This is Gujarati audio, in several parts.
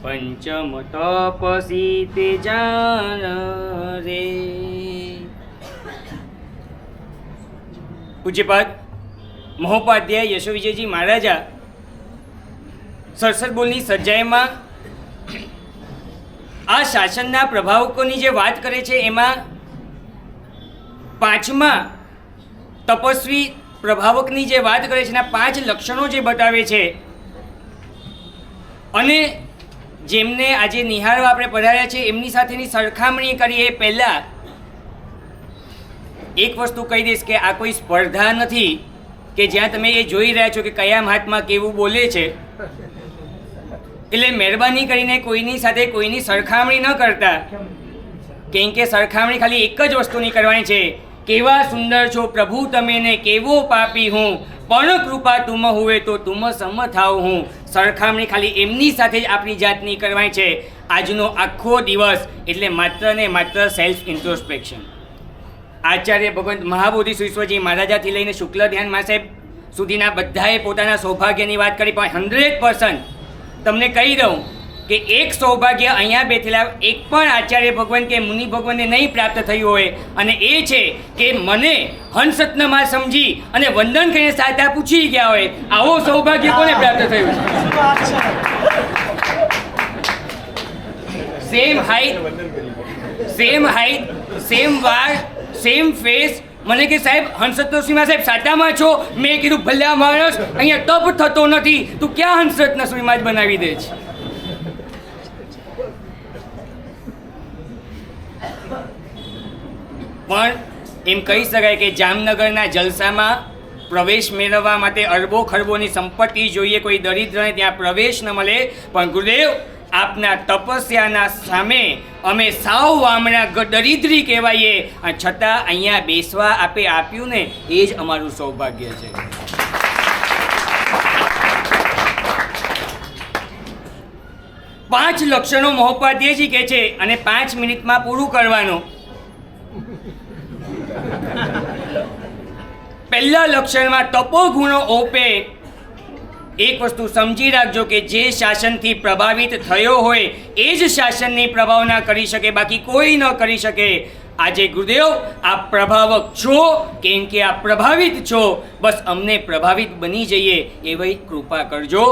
પંચમ તપસી તે જાણ રે. પૂજ્યપાદ મહોપાધ્યાય યશો વિજયજી મહારાજા સરસદ બોલની સજ્જાઈમાં આ શાસનના પ્રભાવકોની જે વાત કરે છે એમાં પાંચમા તપસ્વી પ્રભાવકની જે વાત કરે છે એના 5 લક્ષણો જે બતાવે છે અને જેમને આજે નિહાળવા આપણે પધાર્યા છે એમની સાથેની સરખામણી કરીએ એ પહેલાં એક વસ્તુ કહી દઈશ કે આ કોઈ સ્પર્ધા નથી કે જ્યાં તમે એ જોઈ રહ્યા છો કે કયા મહાત્મા કેવું બોલે છે. એટલે મહેરબાની કરીને કોઈની સાથે કોઈની સરખામણી ન કરતા, કેમ કે સરખામણી ખાલી એક જ વસ્તુની કરવાની છે, કેવા સુંદર છો પ્રભુ તમે ને કેવો પાપી હું, પણ કૃપા તુમ હુએ તો તુમ સમ થાવ હું. સરખામણી ખાલી એમની સાથે જ આપણી જાતની કરવાની છે. આજનો આખો દિવસ એટલે માત્ર ને માત્ર સેલ્ફ ઇન્ટ્રોસ્પેક્શન. આચાર્ય ભગવંત મહાબોધિ વિશ્વજી મહારાજાથી લઈને શુક્લ ધ્યાન સાહેબ સુધીના બધાએ પોતાના સૌભાગ્યની વાત કરી, પણ 100% તમને કહી દઉં કે એક સૌભાગ્ય અહીંયા બેઠેલા એક પણ આચાર્ય ભગવાન કે મુનિ ભગવાનને નહીં પ્રાપ્ત થયું હોય, અને એ છે કે મને હંસરત્નમાં સમજી અને વંદન કરીને સાચા પૂછી ગયા હોય. આવો સૌભાગ્ય કોને પ્રાપ્ત થયું છે? સેમ હાઈટ સેમ વાળ સેમ ફેસ. મને કે સાહેબ હંસરત્ન સાહેબ સાચામાં છો? મેં કીધું ભલે માણસ અહીંયા તપ થતો નથી, તું ક્યાં હંસરત્ન સુઈમાં જ બનાવી દે છે. પણ એમ કહી શકાય કે જામનગરના જલસામાં પ્રવેશ મેળવવા માટે અરબો ખરબોની સંપત્તિ જોઈએ, કોઈ દરિદ્રને ત્યાં પ્રવેશ ન મળે, પણ ગુરુદેવ આપના તપસ્યાના સામે અમે સાવ વામણા દરિદ્રી કહેવાઈએ, અને છતાં અહીંયા બેસવા આપે આપ્યું ને એ જ અમારું સૌભાગ્ય છે. પાંચ લક્ષણો મહોપાધ્યાયજી કહે છે અને 5 મિનિટમાં પૂરું કરવાનું. પહેલા લક્ષણમાં તપો ગુણો ઓપે. એક વસ્તુ સમજી રાખજો કે જે શાસનથી પ્રભાવિત થયો હોય એ જ શાસનની પ્રભાવના કરી શકે, બાકી કોઈ ન કરી શકે. આજે ગુરુદેવ આપ પ્રભાવક છો, કેમ કે આપ પ્રભાવિત છો, બસ અમને પ્રભાવિત બની જઈએ એવી કૃપા કરજો.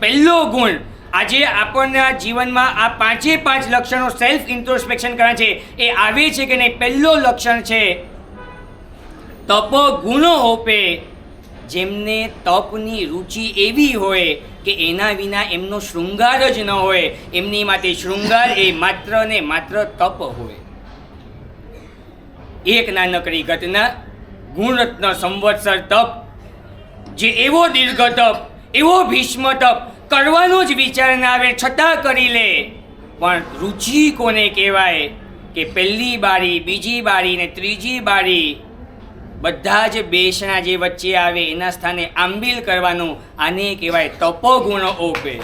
પહેલો ગુણ આજે આપણના જીવનમાં આ 5 લક્ષણો સેલ્ફ ઇન્ટ્રોસ્પેક્શન કરવા છે એ આવે છે કે નહીં? પહેલો લક્ષણ છે તપ ગુણો ઓપે. જેમને તપની રુચિ એવી હોય કે એના વિના એમનો શૃંગાર જ ન હોય, એમની માટે શૃંગાર એ માત્ર ને માત્ર તપ હોય. એક નાનકડી ઘટના, ગુણરત્ન સંવત્સર તપ, જે એવો દીર્ઘ તપ, એવો ભીષ્મ તપ, કરવાનો જ વિચાર ના આવે છતાં કરી લે. પણ રુચિ કોને કહેવાય કે પહેલી બારી, બીજી બારી ને ત્રીજી બારી બધા જ બેસણા જે વચ્ચે આવે એના સ્થાને આંબીલ કરવાનું, આને કહેવાય તપોગુણો ઓપે.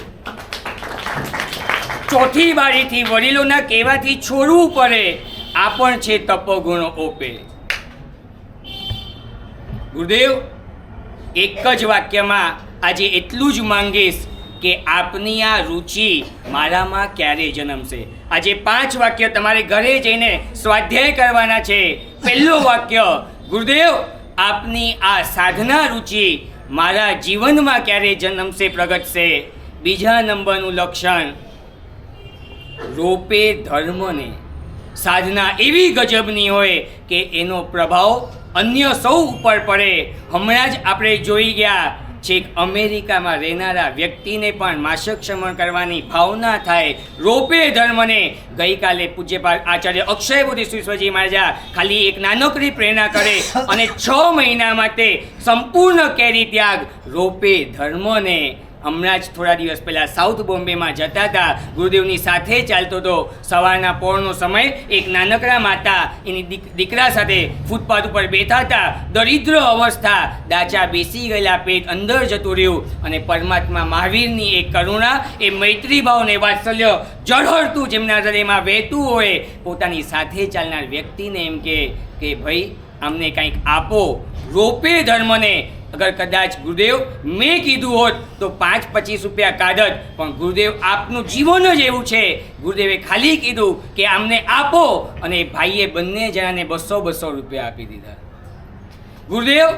ચોથી બારીથી વડીલોના કહેવાથી છોડવું પડે, આ પણ છે તપોગુણો ઓપે. ગુરુદેવ એક જ વાક્યમાં આજે એટલું જ માંગીશ કે આપની આ રુચિ મારામાં ક્યારે જન્મશે. આજે 5 વાક્ય તમારે ઘરે જઈને સ્વાધ્યાય કરવાના છે. પહેલું વાક્ય, ગુરુદેવ આપની આ સાધના રુચિ મારા જીવનમાં ક્યારે જન્મશે, પ્રગટશે. બીજા નંબરનું લક્ષણ, રોપે ધર્મને. સાધના એવી ગજબની હોય કે એનો પ્રભાવ અન્ય સૌ ઉપર પડે. હમણાં જ આપણે જોઈ ગયા છેક અમેરિકામાં રહેનારા વ્યક્તિને પણ માસક શમન કરવાની ભાવના થાય. રોપે ધર્મને. ગઈકાલે પૂજ્યપાદ આચાર્ય અક્ષય બુદ્ધિ વિશ્વજી મહારાજા ખાલી એક નાનકડી પ્રેરણા કરે અને 6 મહિના માટે સંપૂર્ણ કેરી ત્યાગ. રોપે ધર્મને. હમણાં જ થોડા દિવસ પહેલાં સાઉથ બોમ્બેમાં જતા હતા, ગુરુદેવની સાથે ચાલતો હતો. સવારના પોળનો સમય, એક નાનકડા માતા એની દીકરા સાથે ફૂટપાથ ઉપર બેઠા હતા. દરિદ્ર અવસ્થા, દાચા બેસી ગયેલા, પેટ અંદર જતું રહ્યું, અને પરમાત્મા મહાવીરની એક કરુણા, એ મૈત્રી ભાવ ને વાત્સલ્ય ઝળહળતું જેમના હૃદયમાં વહેતું હોય, પોતાની સાથે ચાલનાર વ્યક્તિને એમ કે ભાઈ અમને કંઈક આપો. રોપે ધર્મને. અગર કદાચ ગુરુદેવ મેં કીધું હોત તો 5-25 રૂપિયા કાઢત, પણ ગુરુદેવ આપનું જીવન જ એવું છે. ગુરુદેવે ખાલી કીધું કે આમને આપો, અને ભાઈએ બંને જણાને 200 રૂપિયા આપી દીધા. ગુરુદેવ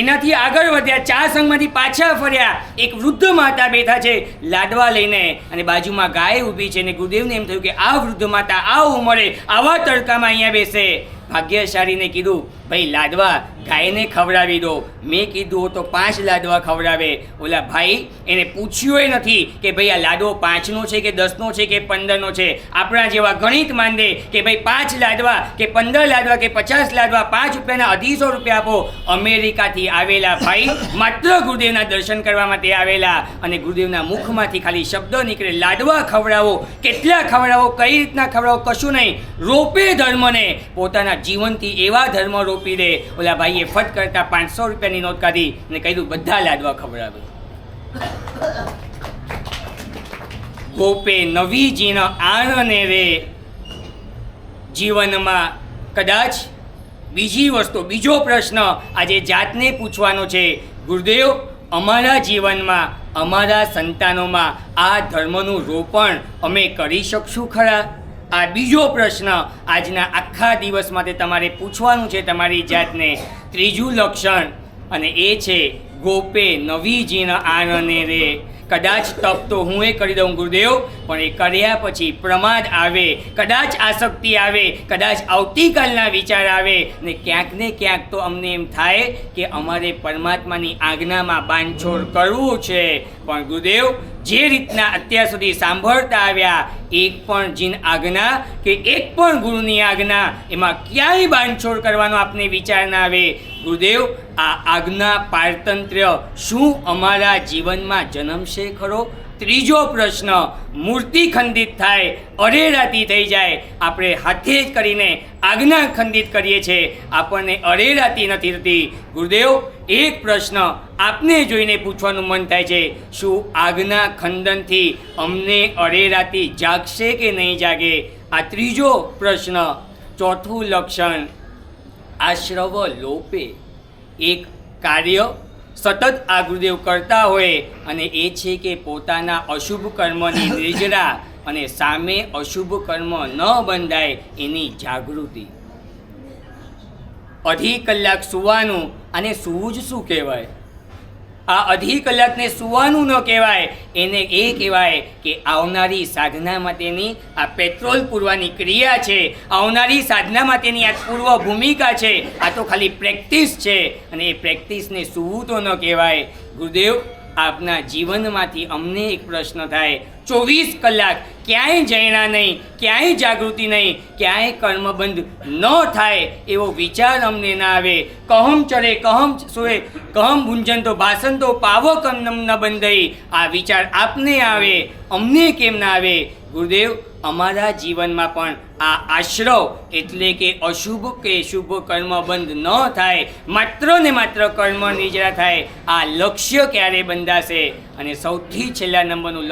એનાથી આગળ વધ્યા, ચા સંઘમાંથી પાછા ફર્યા. એક વૃદ્ધ માતા બેઠા છે લાડવા લઈને, અને બાજુમાં ગાય ઊભી છે. ને ગુરુદેવને એમ થયું કે આ વૃદ્ધ માતા આ ઉંમરે આવા તડકામાં અહીંયા બેસે. ભાગ્યશાળીને કીધું, ભાઈ લાડવા ગાયને ખવડાવી દો. મેં કીધું તો 5 લાડવા ખવડાવે. ઓલા ભાઈ એને પૂછ્યું નથી કે ભાઈ આ લાડવો 5નો છે કે 10નો છે કે 15નો છે. આપણા જેવા ગણિત માંડે કે ભાઈ 5 લાડવા કે 15 લાડવા કે 50 લાડવા, 5 રૂપિયાના 250 રૂપિયા આપો. અમેરિકાથી આવેલા ભાઈ માત્ર ગુરુદેવના દર્શન કરવા માટે આવેલા, અને ગુરુદેવના મુખમાંથી ખાલી શબ્દ નીકળે, લાડવા ખવડાવો. કેટલા ખવડાવો, કઈ રીતના ખવડાવો, કશું નહીં. રોપે ધર્મને, પોતાના જીવનથી એવા ધર્મ રોપી દે. ઓલા ભાઈએ ફટ કરતા 500 રૂપિયાની નોટ કાઢી અને કહ્યું બધા લાડવા ખવડાવે. ગોપે નવી જીન આણને રે. જીવનમાં કદાચ બીજી વસ્તુ, બીજો પ્રશ્ન આજે જાતને પૂછવાનો છે, ગુરુદેવ અમારા જીવનમાં, અમારા સંતાનોમાં આ ધર્મનું રોપણ અમે કરી શકશું ખરા? આ બીજો પ્રશ્ન આજના આખા દિવસ માટે તમારે પૂછવાનું છે તમારી જાતને. ત્રીજું લક્ષણ, અને એ છે ગોપે નવી જીન આણને રે. કદાચ તપ તો હું એ કરી દઉં ગુરુદેવ, પણ એ કર્યા પછી પ્રમાદ આવે, કદાચ આસક્તિ આવે, કદાચ આવતીકાલના વિચાર આવે, ને ક્યાંક ને ક્યાંક તો અમને એમ થાય કે અમારે પરમાત્માની આજ્ઞામાં બાંધછોડ કરવું છે. પણ ગુરુદેવ જે રીતના અત્યાર સુધી સાંભળતા આવ્યા, એક પણ જીન આજ્ઞા કે એક પણ ગુરુની આજ્ઞા, એમાં ક્યાંય બાંધછોડ કરવાનો આપને વિચાર ના આવે. ગુરુદેવ આ આજ્ઞા પારતંત્ર્ય શું અમારા જીવનમાં જન્મશે ખરો? ત્રીજો પ્રશ્ન, મૂર્તિ ખંડિત થાય, અરેરાટી થઈ જાય, આપણે હાથે જ કરીને આજ્ઞા ખંડિત કરીએ છીએ, આપણને અરેરાટી નથી થતી. ગુરુદેવ એક પ્રશ્ન આપને જોઈને પૂછવાનું મન થાય છે, શું આજ્ઞા ખંડનથી અમને અરેરાટી જાગશે કે નહીં જાગે? આ ત્રીજો પ્રશ્ન. ચોથું લક્ષણ, આશ્રવ લોપે. એક કાર્ય સતત આ ગુરુદેવ કરતા હોય, અને એ છે કે પોતાના અશુભ કર્મની નિર્જરા, અને સામે અશુભ કર્મ ન બંધાય એની જાગૃતિ. અઢી કલાક સૂવાનું, અને સૂવું જ શું કહેવાય? આ અઢી કલાકને સૂવાનું ન કહેવાય, એને એ કહેવાય કે આવનારી સાધના માટેની આ પેટ્રોલ પૂરવાની ક્રિયા છે, આવનારી સાધના માટેની આ પૂર્વ ભૂમિકા છે. આ તો ખાલી પ્રેક્ટિસ છે, અને એ પ્રેક્ટિસને સૂવું તો ન કહેવાય. ગુરુદેવ આપના જીવનમાંથી અમને એક પ્રશ્ન થાય, 24 કલાક ક્યાંય જૈના નહીં, ક્યાંય જાગૃતિ નહીં, ક્યાંય કર્મબંધ ન થાય એવો વિચાર અમને ના આવે. કહમ ચરે કહમ સોએ કહમ ભુંજન તો ભાષણ તો પાવો કમ ન બંધઈ. આ વિચાર આપને આવે, અમને કેમ ના આવે? ગુરુદેવ અમારા જીવનમાં પણ આ આશ્રવ એટલે કે અશુભ કે શુભ કર્મ બંધ ન થાય, માત્ર ને માત્ર કર્મ નિજરા થાય, આ લક્ષ્ય ક્યારે બંધાશે? અને સૌથી છેલ્લા નંબરનું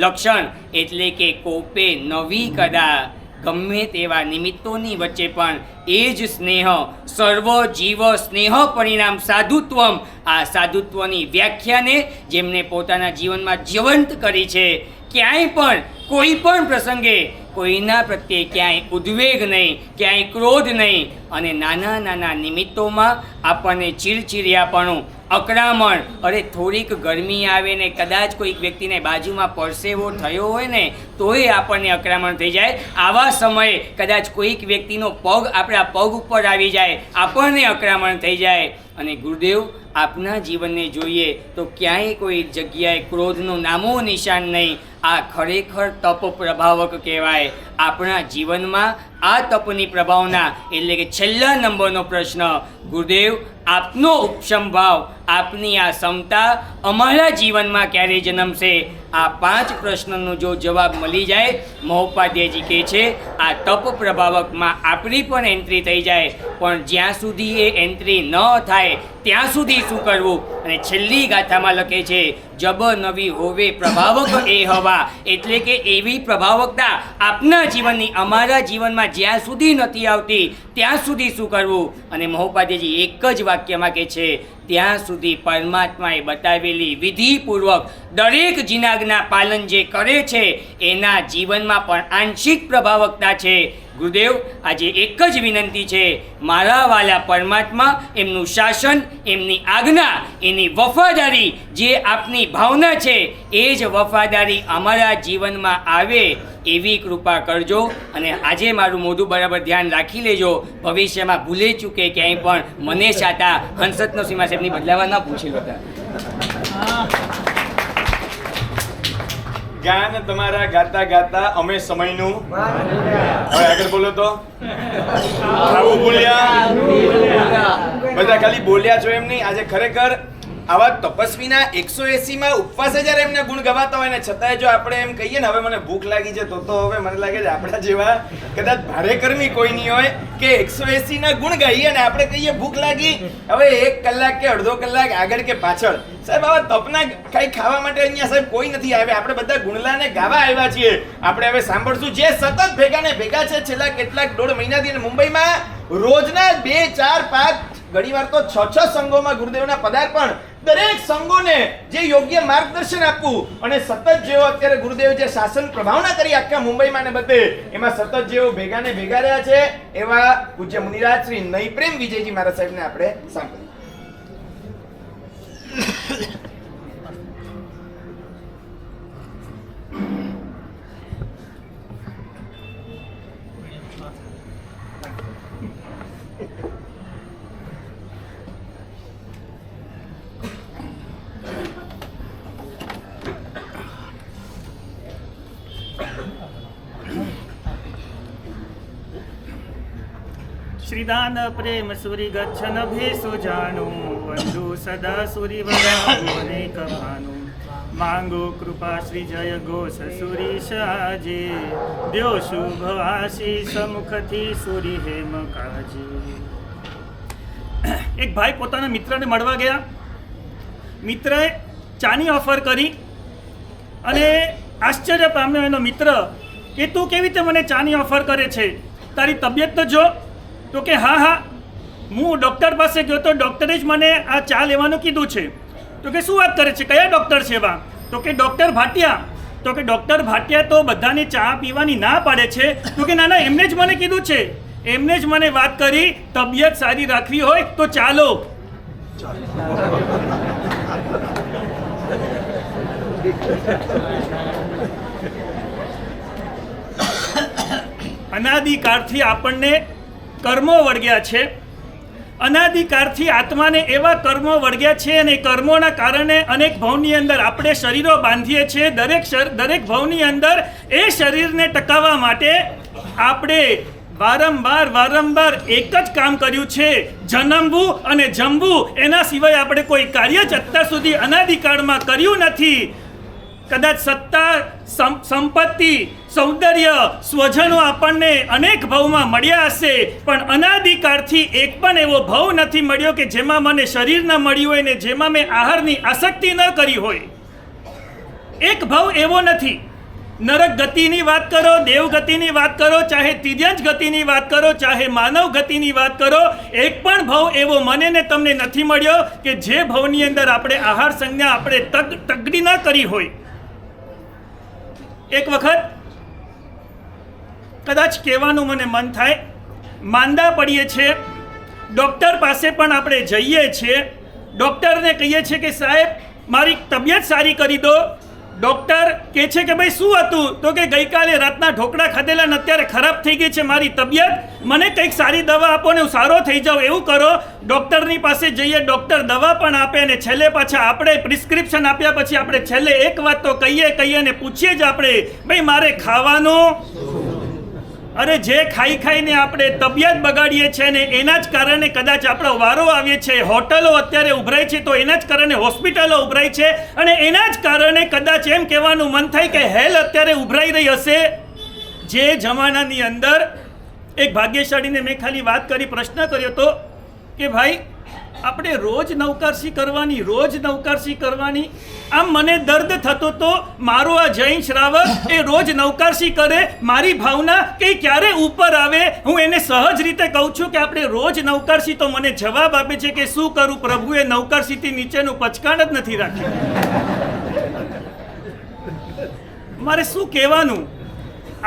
લક્ષણ એટલે કે કોપે નવી કદા. ગમે તેવા નિમિત્તોની વચ્ચે પણ એ જ સ્નેહ, સર્વ જીવ સ્નેહ પરિણામ સાધુત્વમ. આ સાધુત્વની વ્યાખ્યાને જેમને પોતાના જીવનમાં જીવંત કરી છે, ક્યાંય પણ કોઈ પણ પ્રસંગે કોઈના પ્રત્યે ક્યાંય ઉદ્વેગ નહીં, ક્યાંય ક્રોધ નહીં, અને નાના નાના નિમિત્તોમાં આપણને ચીડચીડિયાપણું, અકળામણ, અરે થોડીક ગરમી આવે ને કદાચ કોઈક વ્યક્તિને બાજુમાં પરસેવો થયો હોય ને તોય આપણને અકળામણ થઈ જાય. આવા સમયે કદાચ કોઈક વ્યક્તિનો પગ આપણા પગ ઉપર આવી જાય, આપણને અકળામણ થઈ જાય. અને ગુરુદેવ આપના જીવનને જોઈએ તો ક્યાંય કોઈ જગ્યાએ ક્રોધનું નામો નિશાન નહીં. આ ખરેખર તપ પ્રભાવક કહેવાય. આપણા જીવનમાં આ તપની પ્રભાવના એટલે કે છેલ્લા નંબરનો પ્રશ્ન, ગુરુદેવ આપનો ઉપશમ ભાવ, આપની આ ક્ષમતા અમારા જીવનમાં ક્યારે જન્મશે? આ 5 પ્રશ્નનો જો જવાબ મળી જાય, મહોપાધ્યાયજી કહે છે આ તપ પ્રભાવકમાં આપણી પણ એન્ટ્રી થઈ જાય. પણ જ્યાં સુધી એ એન્ટ્રી ન થાય ત્યાં સુધી શું કરવું. અને છેલ્લી ગાથામાં લખે છે, જબ નવી હોવે પ્રભાવક એ હવા, એટલે કે એવી પ્રભાવકતા આપના જીવનની અમારા જીવનમાં જ્યાં સુધી નથી આવતી ત્યાં સુધી શું કરવું. અને મહોપાધ્યાયજી એક જ વાક્યમાં કહે છે, ત્યાં સુધી પરમાત્માએ બતાવેલી વિધિપૂર્વક દરેક જીનાગના પાલન જે કરે છે એના જીવનમાં પણ આંશિક પ્રભાવકતા છે. ગુરુદેવ, આજે એક જ વિનંતી છે, મારા વાલા પરમાત્મા, એમનું શાસન, એમની આજ્ઞા, એની વફાદારી જે આપની ભાવના છે એ જ વફાદારી અમારા જીવનમાં આવે એવી કૃપા કરજો. અને આજે મારું મોઢું બરાબર ધ્યાન રાખી લેજો, ભવિષ્યમાં ભૂલે ચૂકે ક્યાંય પણ મને છાતા હંસતનો સીમા સાહેબની બદલાવા ના પૂછેલો હતા. ગાન તમારા ગાતા ગાતા અમે સમયનું હવે આગળ બોલો તો આવું બોલ્યા બધા ખાલી બોલ્યા છો એમ નહીં. આજે ખરેખર આવા તપસ્વીના 180 માં ઉપવાસે જ્યારે એમને ગુણ ગવાતા હોય ને છતાંય જો આપણે એમ કહીએ ને હવે મને ભૂખ લાગી છે તો હવે મને લાગે છે આપણા જેવા કદાચ ભારે કર્મી કોઈ નહીં હોય કે 180 ના ગુણ ગાઈએ ને આપણે કહીએ ભૂખ લાગી, હવે 1 કલાક કે અડધો કલાક આગળ કે પાછળ. સાહેબ આવા તપના કઈ ખાવા માટે અહીંયા સાહેબ કોઈ નથી આવ્યા, આપણે બધા ગુણલાને ગાવા આવ્યા છીએ. આપણે હવે સાંભળશું જે સતત ભેગા ને ભેગા છે છેલ્લા કેટલાક 1.5 મહિનાથી મુંબઈમાં રોજના 2, 4, 5 ઘણીવાર તો 6 સંઘોમાં ગુરુદેવના પદાર્પણ, દરેક સંઘોને જે યોગ્ય માર્ગદર્શન આપવું અને સતત જેવો અત્યારે ગુરુદેવ જે શાસન પ્રભાવના કરી આખા મુંબઈમાં ને બધે એમાં સતત જેવો ભેગા ને ભેગા રહ્યા છે એવા પૂજ્ય મુનિરાજ શ્રી નૈપ્રેમ વિજયજી મહારાજ સાહેબને આપણે સાંભળીએ. શ્રીદાન પ્રેમ સુરી ગચ્છન ભેસુ જાણું વંદુ સદા સુરી વનેક ભાનું માંગો કૃપા શ્રી જય ઘોષ સુરીશ આજે દ્યો શુભ આશીષ મુખથી સુરી હેમ કાજી. એક ભાઈ પોતાના મિત્રને મળવા ગયા. મિત્રએ ચાની ઓફર કરી અને આશ્ચર્ય પામ્યો એનો મિત્ર કે તું કેવી રીતે મને ચાની ઓફર કરે છે, તારી તબિયત તો જો. તો કે હા, હું ડૉક્ટર પાસે ગયો તો ડૉક્ટરે જ મને આ ચા લેવાનું કીધું છે. તો કે શું વાત કરે છે, કયા ડૉક્ટર છે એવા? તો કે ડૉક્ટર ભાટિયા. તો કે ડૉક્ટર ભાટિયા તો બધાને ચા પીવાની ના પાડે છે. તો કે ના ના, એમને જ મને કીધું છે, એમને જ મને વાત કરી તબિયત સારી રાખવી હોય તો ચાલો. અનાદિકાળથી આપણને કર્મો વળગ્યા છે, અનાદિકાળથી આત્માને એવા કર્મો વળગ્યા છે અને કર્મોના કારણે અનેક ભવની અંદર આપણે શરીરો બાંધીએ છીએ. દરેક ભવની અંદર એ શરીરને ટકાવવા માટે આપણે વારંવાર એક જ કામ કર્યું છે, જન્મવું અને જમવું. એના સિવાય આપણે કોઈ કાર્ય જ અત્યાર સુધી અનાદિકાળમાં કર્યું નથી. કદાચ સત્તા, સંપત્તિ, સૌંદર્ય, સ્વજનો આપણને અનેક ભાવમાં મળ્યા હશે, પણ અનાદિકાળથી એક પણ એવો ભાવ નથી મળ્યો કે જેમાં મને શરીર ન મળ્યું હોય ને જેમાં મેં આહારની આસક્તિ ન કરી હોય. એક ભાવ એવો નથી. નરક ગતિની વાત કરો, દેવ ગતિની વાત કરો, ચાહે તિર્યંજ ગતિની વાત કરો, ચાહે માનવ ગતિની વાત કરો, એક પણ ભાવ એવો મને ને તમને નથી મળ્યો કે જે ભાવની અંદર આપણે આહાર સંજ્ઞા આપણે તગડી ન કરી હોય. એક વખત કદાચ કહેવાનું મને મન થાય, માંદા પડીએ છીએ, ડૉક્ટર પાસે પણ આપણે જઈએ છીએ, ડૉક્ટરને કહીએ છીએ કે સાહેબ મારી તબિયત સારી કરી દો. ડૉક્ટર કહે છે કે ભાઈ શું હતું? તો કે ગઈકાલે રાતના ઢોકળા ખાધેલા ને અત્યારે ખરાબ થઈ ગઈ છે મારી તબિયત, મને કંઈક સારી દવા આપો ને હું સારો થઈ જાઉં, એવું કરો. ડૉક્ટરની પાસે જઈએ, ડૉક્ટર દવા પણ આપે અને છેલ્લે પાછા આપણે પ્રિસ્ક્રિપ્શન આપ્યા પછી આપણે છેલ્લે એક વાત તો કહીએ ને પૂછીએ જ આપણે, ભાઈ મારે ખાવાનું. અરે જે ખાઈને આપણે તબિયત બગાડીએ છીએ ને એના જ કારણે કદાચ આપણો વારો આવે છે. હોટલો અત્યારે ઉભરાય છે તો એના જ કારણે હોસ્પિટલો ઉભરાય છે અને એના જ કારણે કદાચ એમ કહેવાનું મન થાય કે હેલ અત્યારે ઉભરાઈ રહી હશે. જે જમાનાની અંદર એક ભાગ્યશાળીને મેં ખાલી વાત કરી, પ્રશ્ન કર્યો હતો કે ભાઈ આપણે રોજ નવકારસી કરવાની. આમ મને દર્દ થતો તો મારો આ જૈન શ્રાવક એ રોજ નવકારસી કરે, મારી ભાવના કે ક્યારે ઉપર આવે. હું એને સહજ રીતે કહું છું કે આપણે રોજ નવકારસી, તો મને જવાબ આપે છે કે શું કરું પ્રભુએ નવકારસીથી નીચેનું પચકાણ જ નથી રાખ્યું. મારે શું કહેવાનું?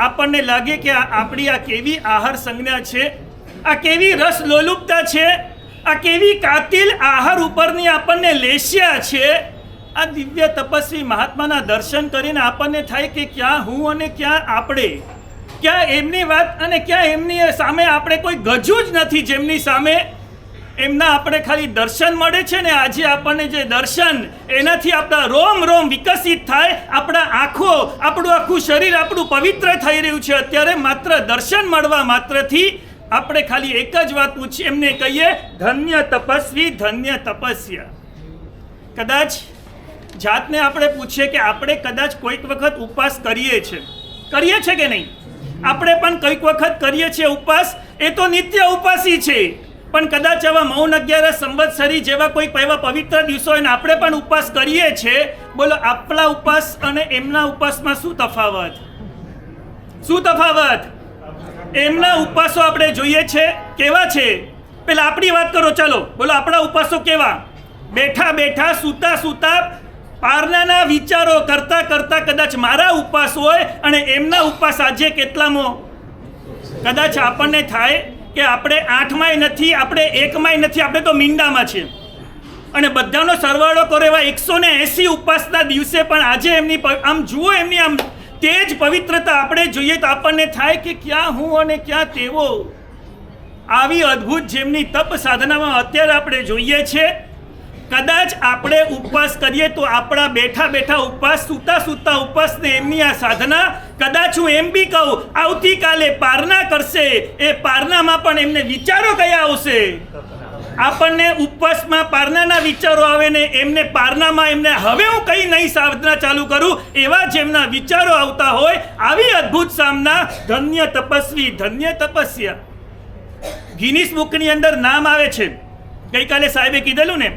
આપણને લાગે કે આપણી આ કેવી આહાર સંજ્ઞા છે, આ કેવી રસ લોલુપતા છે, આ કેવી કાતિલ આહાર ઉપરની આપણને લેસ્યા છે. આ દિવ્ય તપસ્વી મહાત્માના દર્શન કરીને આપણને થાય કે ક્યાં હું અને ક્યાં આપણે, ક્યાં એમની વાત અને ક્યાં એમની સામે આપણે કોઈ ગજુ જ નથી જેમની સામે. એમના આપણે ખાલી દર્શન મળે છે ને આજે આપણને જે દર્શન, એનાથી આપણા રોમ રોમ વિકસિત થાય, આપણા આંખો, આપણું આખું શરીર આપણું પવિત્ર થઈ રહ્યું છે. અત્યારે માત્ર દર્શન મળવા માત્રથી આપણે ખાલી એક જ વાત પૂછીએ, એમને કહીએ ધન્ય તપસ્વી ધન્ય તપસ્યા. કદાચ જાતને આપણે પૂછીએ કે આપણે કદાચ કોઈક વખત ઉપવાસ કરીએ છે કે નહીં? આપણે પણ કોઈક વખત કરીએ છીએ ઉપવાસ, એ તો નિત્ય ઉપાસી છે. પણ કદાચ આવા મૌન 11 સંવત્સરી જેવા કોઈ એવા પવિત્ર દિવસો હોય ને આપણે પણ ઉપવાસ કરીએ છીએ. બોલો આપણા ઉપવાસ અને એમના ઉપવાસમાં શું તફાવત? એમના ઉપવાસો આપણે જોઈએ છે કેવા છે? પેલા આપણી વાત કરો, ચાલો બોલો આપણા ઉપવાસો કેવા? બેઠા બેઠા, સૂતા સૂતા, પારનાના વિચારો કરતા કરતા કદાચ મારા ઉપવાસ હોય અને એમના ઉપવાસ આજે કેટલામો? કદાચ આપણને થાય કે આપણે 8માંય નથી, આપણે 1માંય નથી, આપણે તો મીંડામાં છે. અને બધાનો સરવાળો કરો એવા 180 ઉપવાસના દિવસે પણ આજે એમની આમ જુઓ, એમની આમ તેજ પવિત્રતા આપણે જોઈએ તો આપણને થાય કે ક્યાં હું અને ક્યાં તેવો. આવી અદ્ભુત જેમની તપ સાધનામાં અત્યારે આપણે જોઈએ છે. કદાચ આપણે ઉપવાસ કરીએ તો આપણા બેઠા બેઠા ઉપવાસ, સૂતા સૂતા ઉપવાસને એમની આ સાધના, કદાચ હું એમ બી કહું આવતીકાલે પારણા કરશે, એ પારણામાં પણ એમને વિચારો કયા આવશે? આપણને ઉપવાસમાં પારણાના વિચારો આવે ને એમને પારણામાં એમને હવે હું કઈ નહીં સાધના ચાલુ કરું એવા જેમના વિચારો આવતા હોય. આવી અદ્ભુત સામના ધન્ય તપસ્વી ધન્ય તપસ્યા. ગિનિસ બુકની અંદર નામ આવે છે, ગઈકાલે સાહેબે કીધેલું ને,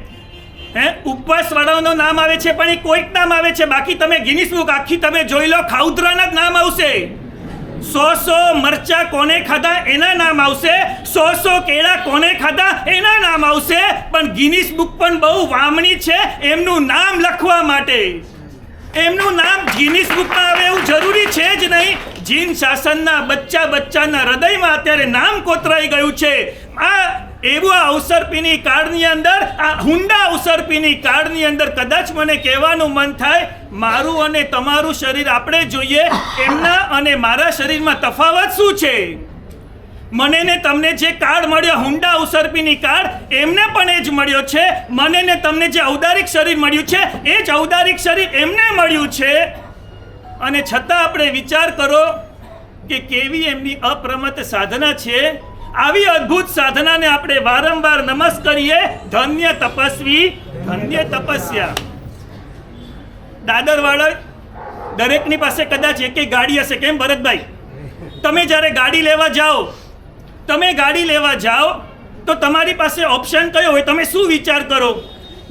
ઉપવાસ વાળાઓનું નામ આવે છે પણ એ કોઈક નામ આવે છે, બાકી તમે ગિનિસ બુક આખી તમે જોઈ લો, ખાઉદરાના જ નામ આવશે. 100 મરચા કોને ખાધા એના નામ આવશે, 100 કેળા કોને ખાધા એના નામ આવશે. પણ ગિનિસ બુક પણ બહુ વામણી છે એમનું નામ લખવા માટે. એમનું નામ ગિનિસ બુકમાં આવે એવું જરૂરી છે જ નહીં. જીન શાસનના બચ્ચાના હૃદયમાં અત્યારે નામ કોતરાઈ ગયું છે. આ એવું આ અવસરપીની કાળની અંદર, આ હુંડા અવસરપીની કાળની અંદર કદાચ મને કહેવાનું મન થાય, મારું અને તમારું શરીર આપણે જોઈએ, એમના અને મારા શરીરમાં તફાવત શું છે? મને ને તમને જે કાર્ડ મળ્યો હુંડા અવસરપીની કાર્ડ, એમને પણ એ જ મળ્યો છે. મને ને તમને જે ઔદારિક શરીર મળ્યું છે એ જ ઔદારિક શરીર એમને મળ્યું છે. અને છતાં આપણે વિચાર કરો કે કેવી એમની અપ્રમત સાધના છે. આવી અદ્ભુત સાધનાને આપણે વારંવાર નમસ્કરીએ. ધન્ય તપસ્વી ધન્ય તપસ્યા. દાદરવાળા દરેકની પાસે કદાચ એક ગાડી હશે, કેમ ભરતભાઈ? તમે જ્યારે ગાડી લેવા જાઓ તો તમારી પાસે ઓપ્શન કયો હોય? તમે શું વિચાર કરો?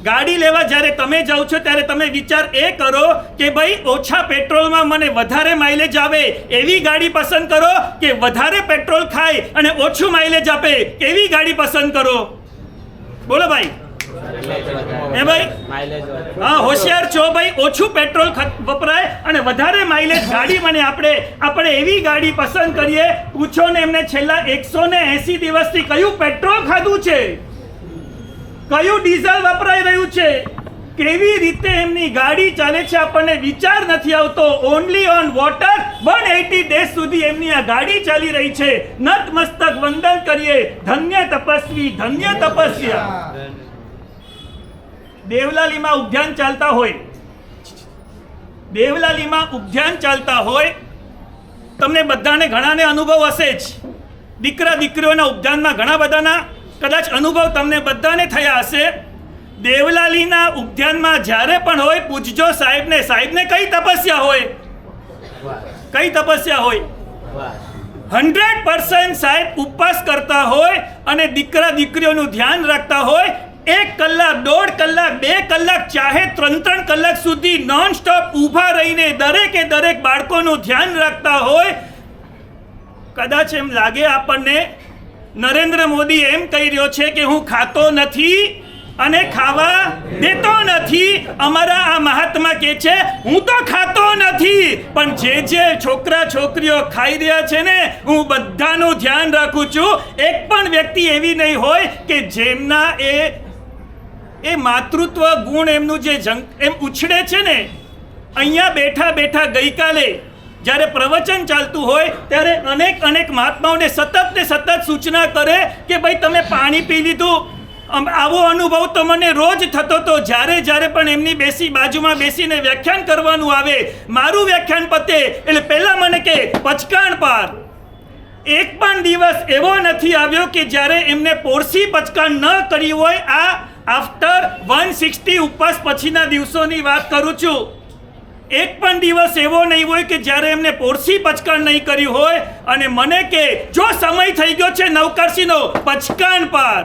ગાડી લેવા જ્યારે તમે જાઓ છો ત્યારે તમે વિચાર એ કરો કે ભાઈ ઓછા પેટ્રોલમાં મને વધારે માઇલેજ આવે એવી ગાડી પસંદ કરો કે વધારે પેટ્રોલ ખાય અને ઓછું માઇલેજ આપે એવી ગાડી પસંદ કરો? બોલો ભાઈ. ભાઈ હા, હોશિયાર છો ભાઈ. ઓછું પેટ્રોલ વપરાય અને વધારે માઇલેજ ગાડી મને આપણે એવી ગાડી પસંદ કરીએ. પૂછો ને એમને છેલ્લા 180 દિવસથી કયું પેટ્રોલ ખાધું છે, કયું ડીઝલ વપરાઈ રહ્યું છે, કેવી રીતે એમની ગાડી ચાલે છે, આપણને વિચાર નથી આવતો. ઓનલી ઓન વોટર 180 ડેઝ સુધી એમની આ ગાડી ચાલી રહી છે. નતમસ્તક વંદન કરીએ. ધન્ય તપસ્વી ધન્ય તપસ્યા. દેવલાલીમાં ઉદ્યાન ચાલતા હોય, તમને બધાને ઘણાને અનુભવ હશે જ. દીકરા દીકરીઓના ઉદ્યાનમાં ઘણા બધાના કદાચ અનુભવ તમને બધાને થયા હશે. દેવલાલીના ઉદ્યાનમાં જ્યારે પણ હોય પૂછજો સાહેબને કઈ તપસ્યા હોય? 100% સાહેબ ઉપવાસ કરતા હોય અને દીકરા દીકરીઓનું ધ્યાન રાખતા હોય. 1 કલાક 1.5 કલાક 2 કલાક ચાહે 3 કલાક સુધી નોન સ્ટોપ ઊભા રહીને દરેક બાળકોનું ધ્યાન રાખતા હોય. કદાચ એમ લાગે આપણને નરેન્દ્ર મોદી એમ કહી રહ્યો છે કે હું ખાતો નથી અને ખાવા દેતો નથી. અમારા આ મહાત્મા કહે છે હું તો ખાતો નથી, પણ જે છોકરા છોકરીઓ ખાઈ રહ્યા છે ને હું બધાનું ધ્યાન રાખું છું. એક પણ વ્યક્તિ એવી નહીં હોય કે જેમના એ માતૃત્વ ગુણ એમનું જે એમ ઉછળે છે ને. અહીંયા બેઠા ગઈકાલે જ્યારે પ્રવચન ચાલતું હોય ત્યારે અનેક મહાત્માઓને સતત સૂચના કરે કે ભાઈ તમે પાણી પી લીધું. આવો અનુભવ તો મને રોજ થતો હતો. જ્યારે પણ એમની બાજુમાં બેસીને વ્યાખ્યાન કરવાનું આવે, મારું વ્યાખ્યાન પતે એટલે પહેલા મને કે પચકાણ પાર. એક પણ દિવસ એવો નથી આવ્યો કે જ્યારે એમને પોરસી પચકાણ ન કરી હોય. આ આફ્ટર 160 ઉપવાસ પછીના દિવસોની વાત કરું છું. એક પણ દિવસ એવો નહીં હોય કે જ્યારે એમને પોરસી પચકાણ નહીં કર્યું હોય અને મને કે જો સમય થઈ ગયો છે નવકારસીનો, પચકાણ પાર.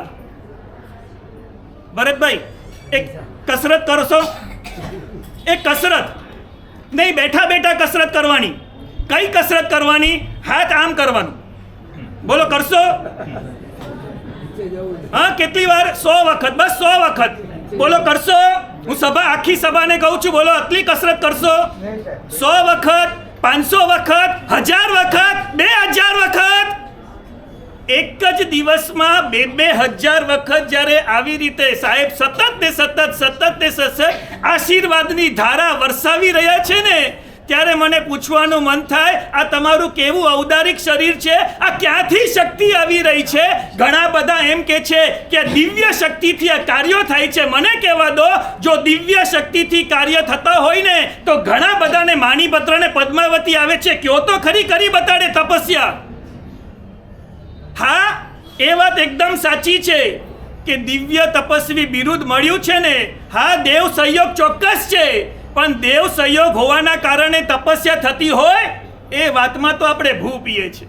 ભરતભાઈ એક કસરત કરશો? એક કસરત નહીં, બેઠા કસરત કરવાની. કઈ કસરત કરવાની? હાથ આમ કરવાનું. બોલો કરશો? હા, કેટલી વાર? 100 વખત. બસ 100 વખત. બોલો કરશો? હું આખી સભાને કહું છું, બોલો આટલી કસરત કરશો? 100 વખત, 500 વખત, 1000 વખત, 2000 વખત. એક જ દિવસમાં 2000 વખત જ્યારે આવી રીતે સાહેબ સતત આશીર્વાદની ધારા વરસાવી રહ્યા છે ને, ત્યારે મને પૂછવાનું મન થાય આ તમારું કેવું ઔદારિક શરીર છે, આ ક્યાંથી શક્તિ આવી રહી છે? ઘણા બધા એમ કે છે કે દિવ્ય શક્તિથી આ કાર્યો થાય છે. મને કહેવા દો, જો દિવ્ય શક્તિથી કાર્ય થતા હોય ને તો ઘણા બધાને માણીપત્ર ને પદ્માવતી આવે છે. કયો તો ખરી, કરી બતાડે તપસ્યા. હા, એ વાત એકદમ સાચી છે કે દિવ્ય તપસ્વી બિરુદ મળ્યું છે ને. હા, દેવ સહયોગ ચોક્કસ છે, પણ દેવ સહયોગ હોવાના કારણે તપસ્યા થતી હોય એ વાતમાં તો આપણે ભૂ પીએ છીએ.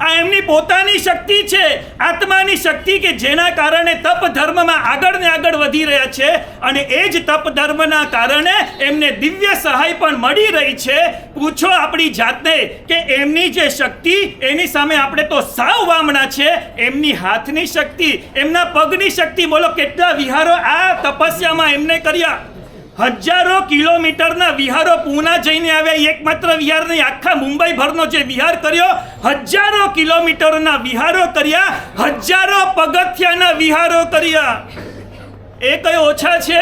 આ એમની પોતાની શક્તિ છે, આત્માની શક્તિ, કે જેના કારણે તપ ધર્મમાં આગળ ને આગળ વધી રહ્યા છે. અને એ જ તપ ધર્મના કારણે એમને દિવ્ય સહાય પણ મળી રહી છે. પૂછો આપણી જાતને કે એમની જે શક્તિ, એની સામે આપણે તો સાવ વામણા છે. એમની હાથની શક્તિ, એમના પગની શક્તિ, બોલો કેટલા વિહારો આ તપસ્યામાં એમને કર્યા. 1000 કિલોમીટરના વિહારો પૂના જઈને આવ્યા. એકમાત્ર વિહાર નહીં, આખા મુંબઈ ભરનો જે વિહાર કર્યો, 1000 કિલોમીટરના વિહારો કર્યા, 1000 પગથિયાના વિહારો કર્યા. એ કઈ ઓછા છે?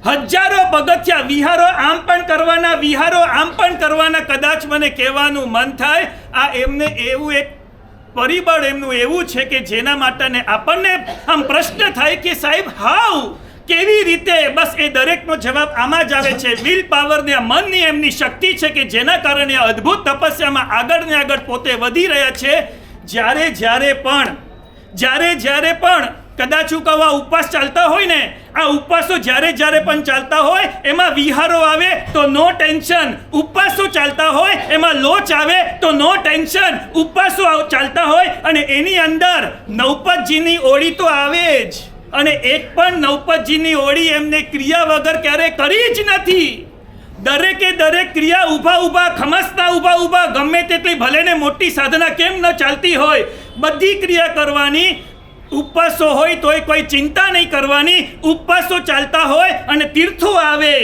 1000 પગથિયા વિહારો આમ પણ કરવાના, વિહારો આમ પણ કરવાના. કદાચ મને કહેવાનું મન થાય આ એમને એવું એક પરિબળ એમનું એવું છે કે જેના માટે આપણને આમ પ્રશ્ન થાય કે સાહેબ હાઉ, કેવી રીતે? બસ એ દરેકનો જવાબ આમાં જ આવે છે. વિલ પાવર ને મનની એમની શક્તિ છે કે જેના કારણે અદ્ભુત તપસ્યામાં આગળ ને આગળ પોતે વધી રહ્યા છે. જ્યારે પણ કદાચ હું કહું આ ઉપવાસ ચાલતા હોય ને, આ ઉપવાસો જ્યારે પણ ચાલતા હોય એમાં વિહારો આવે તો નો ટેન્શન. ઉપવાસો ચાલતા હોય એમાં લોચ આવે તો નો ટેન્શન. ઉપવાસો ચાલતા હોય અને એની અંદર નૌપતજીની ઓળી તો આવે જ. અને એક પણ નૌપતજીની ઓળી એમને ક્રિયા વગર ક્યારે કરી જ નથી. દરેક ક્રિયા ઊભા ખમસતા ઊભા ગમે તેટલી ભલે ને મોટી સાધના કેમ ન ચાલતી હોય, બધી ક્રિયા કરવાની. ઉપવાસો હોય તોય કોઈ ચિંતા નહીં કરવાની. ઉપવાસો ચાલતા હોય અને તીર્થો આવે.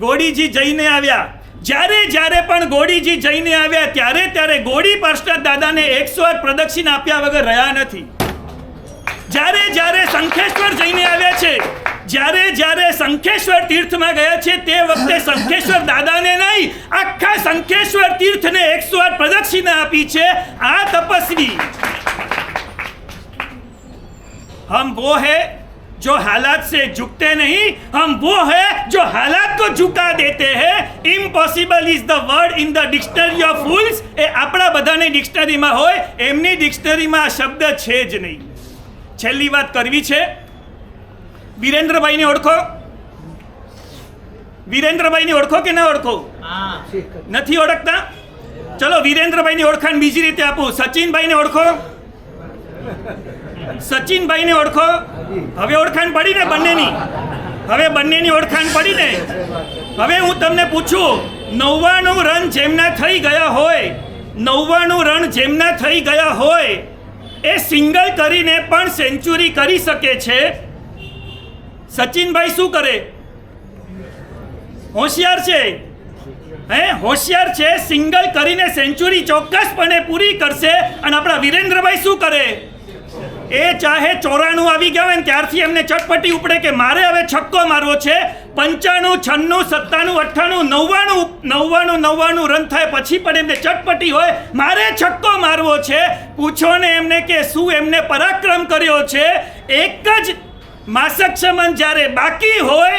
ગોડીજી જઈને આવ્યા, જ્યારે પણ ગોડીજી જઈને આવ્યા ત્યારે ગોડી પાર્ષદ દાદાને 108 પ્રદક્ષિણા આપ્યા વગર રહ્યા નથી. જ્યારે શંખેશ્વર જઈને આવ્યા છે, જ્યારે શંખેશ્વર તીર્થમાં ગયા છે, તે વખતે શંખેશ્વર દાદાને નહીં, આખા શંખેશ્વર તીર્થને 108 પ્રદક્ષિણા આપી છે. આ તપસ્વી. हम वो है जो हालात से झुकते नहीं, हम वो है जो हालात को झुका देते हैं. Impossible is the word in the dictionary of fools. એ આપણા બધાની ડિક્શનરીમાં હોય, એમની ડિક્શનરીમાં આ શબ્દ છે જ નહીં. છેલ્લી વાત કરવી છે. વિરેન્દ્રભાઈને ઓળખો? વિરેન્દ્રભાઈને ઓળખો કે ના ઓળખો? નથી ઓળખતા? ચલો વિરેન્દ્રભાઈની ઓળખાણ બીજી રીતે આપું. સચિનભાઈને ઓળખો? સચિનભાઈને ઓળખો? હવે ઓળખાણ પડી ને બંનેની? હવે બંનેની ઓળખાણ પડી ને? હવે હું તમને પૂછું, 99 રન જેમના થઈ ગયા હોય, 99 રન જેમના થઈ ગયા હોય, એ સિંગલ કરીને પણ સેન્ચુરી કરી શકે છે. સચિનભાઈ શું કરે? હોશિયાર છે, હોશિયાર છે, સિંગલ કરીને સેન્ચુરી ચોક્કસપણે પૂરી કરશે. અને આપણા વિરેન્દ્રભાઈ શું કરે? એ ચાહે 94 આવી ગયા હોય ને ત્યારથી એમને ચટપટી ઉપડે કે મારે હવે છક્કો મારવો છે. 95, 96, 97, 98, 99 રન થાય પછી પણ એમને ચટપટી હોય, મારે છક્કો મારવો છે. પૂછો ને એમને કે શું એમને પરાક્રમ કર્યો છે. એક જ માસક સમન જ્યારે બાકી હોય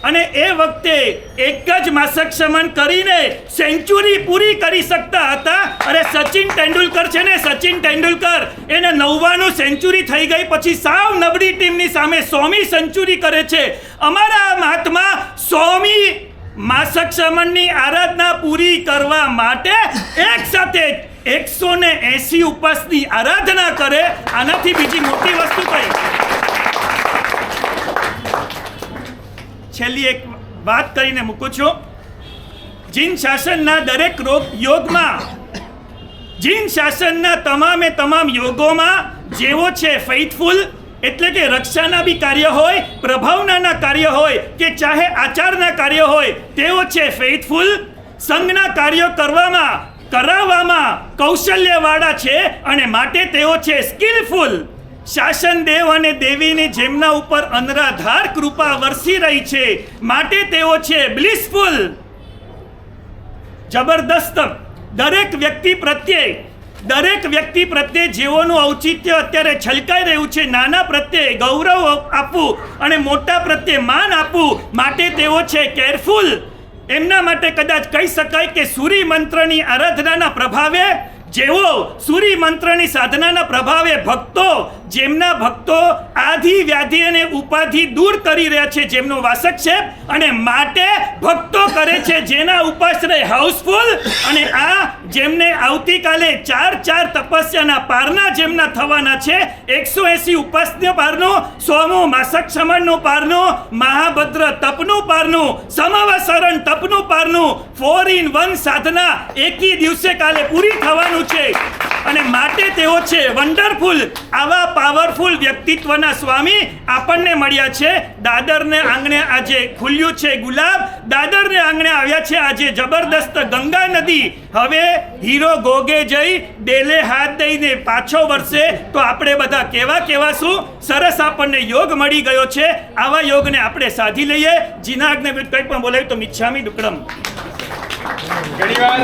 અને એ વખતે એક જ માસક સમન કરીને સેન્ચુરી પૂરી કરી શકતા હતા. અરે સચિન તેંડુલકર છે ને, સચિન તેંડુલકર, એને 99 સેન્ચુરી થઈ ગઈ પછી સાવ નબળી ટીમની સામે 100મી સેન્ચુરી કરે છે. અમારા મહાત્મા 100મી માસક સમનની આરાધના પૂરી કરવા માટે એક સાથે 180 ઉપવાસની આરાધના કરે. આનાથી બીજી મોટી વસ્તુ કઈ? છેલ્લી એક વાત કરીને મૂકું છું. જીન શાસનના દરેક યોગમાં, જીન શાસનના તમામ યોગોમાં જેવો છે ફેઇથફુલ, એટલે કે રક્ષાના બી કાર્ય હોય, પ્રભાવનાના કાર્ય હોય કે ચાહે આચારના કાર્ય હોય, તેઓ છે ફેઇથફુલ. સંઘના કાર્યો કરાવવામાં કૌશલ્યવાળા છે અને માટે તેઓ છે સ્કિલફુલ. શાસન દેવ અને દેવીની જેમના ઉપર અનરાધાર કૃપા વરસી રહી છે માટે તેઓ છે બ્લિસફુલ. જબરદસ્ત. દરેક વ્યક્તિ પ્રત્યે જેઓનું ઔચિત્ય અત્યારે છલકાઈ રહ્યું છે, નાના પ્રત્યે ગૌરવ આપવું અને મોટા પ્રત્યે માન આપવું માટે તેઓ છે કેરફુલ. એમના માટે કદાચ કહી શકાય કે સૂર્ય મંત્રની આરાધનાના પ્રભાવે, જેઓ સૂર્ય મંત્રની સાધનાના પ્રભાવે જેમના ભક્તો આધિ વ્યાધિ અને ઉપાધિ દૂર કરી રહ્યા છે, જેમનો વાસક છે અને માટે ભક્તો કરે છે જેના ઉપાશ્રય હાઉસફુલ. અને આ જેમને આવતીકાલે 4 તપસ્યાના પારના જેમના થવાના છે, 180 ઉપાસના પારનું, 100મું માસક સમણનું પારનું, મહાભદ્ર તપનું પારનું, સમવસરણ તપનું પારનું, 4 in 1 સાધના એકી દિવસે કાલે પૂરી થવાનું છે. અને માટે તેઓ છે વન્ડરફુલ. આવા પાવરફુલ વ્યક્તિત્વના સ્વામી આપણને મળ્યા છે. દાદરને આંગણે આજે ખુલ્યું છે ગુલાબ, દાદરને આંગણે આવ્યા છે આજે જબરદસ્ત ગંગા નદી. હવે હીરો ગોગે જઈ ડેલે હાથ દઈને પાછો વરસે તો આપણે બધા કેવા શું સરસ આપણને યોગ મળી ગયો છે. આવા યોગને આપણે સાધી લઈએ. જીનાગને કંઈ પણ બોલાવ્યું તો મિચ્છામી દુક્કડમ. ઘણીવાર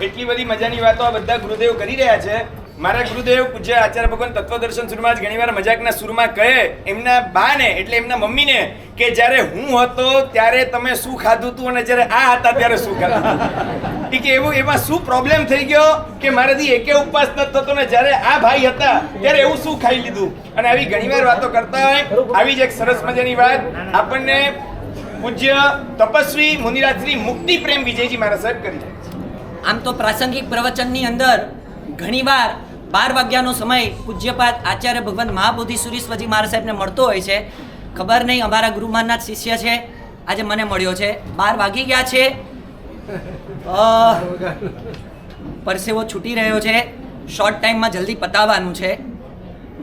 એટલી બધી મજાની વાતો આ બધા ગુરુદેવ કરી રહ્યા છે. મારા ગુરુદેવ પૂજ્ય આચાર્ય ભગવાન તત્વદર્શન સુરમાં જ ઘણીવાર મજાકના સુરમાં કહે એમના બાને, એટલે એમના મમ્મીને, કે જ્યારે હું હતો ત્યારે તમે શું ખાધું હતું અને જ્યારે આ હતા ત્યારે શું ખાધું હતું. કે એમાં શું પ્રોબ્લેમ થઈ ગયો કે મારાથી એકે ઉપવાસ નથી થતો ને જ્યારે આ ભાઈ હતા ત્યારે એવું શું ખાઈ લીધું. અને આવી ઘણીવાર વાતો કરતા હોય. આવી જ એક સરસ મજાની વાત આપણને પૂજ્ય તપસ્વી મુનિરાજ શ્રી મુક્તિ પ્રેમ વિજયજી મહારાજ સાહેબ કરી. આમ તો પ્રાસંગિક પ્રવચનની અંદર ઘણીવાર 12 વાગ્યાનો સમય પૂજ્યપાદ આચાર્ય ભગવાન મહાબોધિ સુરીશ્વરજી મહારાજ સાહેબને મળતો હોય છે. ખબર નહીં, અમારા ગુરુમાનના શિષ્ય છે, આજે મને મળ્યો છે. 12 વાગી ગયા છે, પરસેવો છૂટી રહ્યો છે, શોર્ટ ટાઈમમાં જલ્દી પતાવવાનું છે.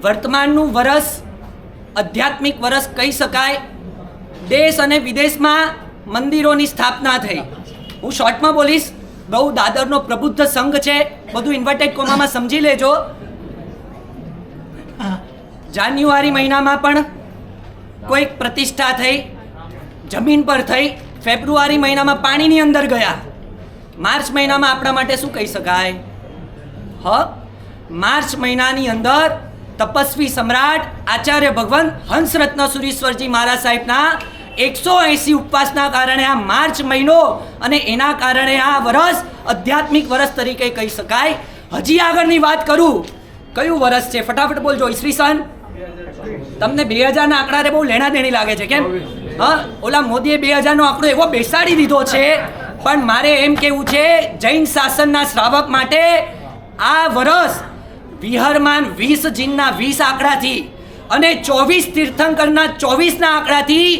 વર્તમાનનું વરસ આધ્યાત્મિક વરસ કહી શકાય. દેશ અને વિદેશમાં મંદિરોની સ્થાપના થઈ. હું શોર્ટમાં બોલીશ. બહુ દાદરનો પ્રબુદ્ધ સંઘ છે, બધું ઇન્વર્ટેડ કોમામાં સમજી લેજો. જાન્યુઆરી મહિનામાં પણ કોઈક પ્રતિષ્ઠા થઈ, જમીન પર થઈ. ફેબ્રુઆરી મહિનામાં પાણીની અંદર ગયા. માર્ચ મહિનામાં આપણા માટે શું કહી શકાય? માર્ચ મહિનાની અંદર તપસ્વી સમ્રાટ આચાર્ય ભગવાન હંસરત્ન સુરીશ્વરજી મહારાજ સાહેબના 180 ઉપવાસના કારણે આ માર્ચ મહિનો અને એના કારણે આ વર્ષ આધ્યાત્મિક વર્ષ તરીકે કહી શકાય. હજી આગળની વાત કરું, કયું વર્ષ છે ફટાફટ બોલજો. ઈસવીસન. તમને 2000ના આંકડાને બહુ લેણા દેણી લાગે છે, કેમ? ઓલા મોદીએ 2000નો આંકડો એવો બેસાડી દીધો છે. પણ મારે એમ કહેવું છે, જૈન શાસનના શ્રાવક માટે આ વર્ષ વિહરમાન 20 જીનના 20 આંકડાથી અને 24 તીર્થંકરના 24ના આંકડાથી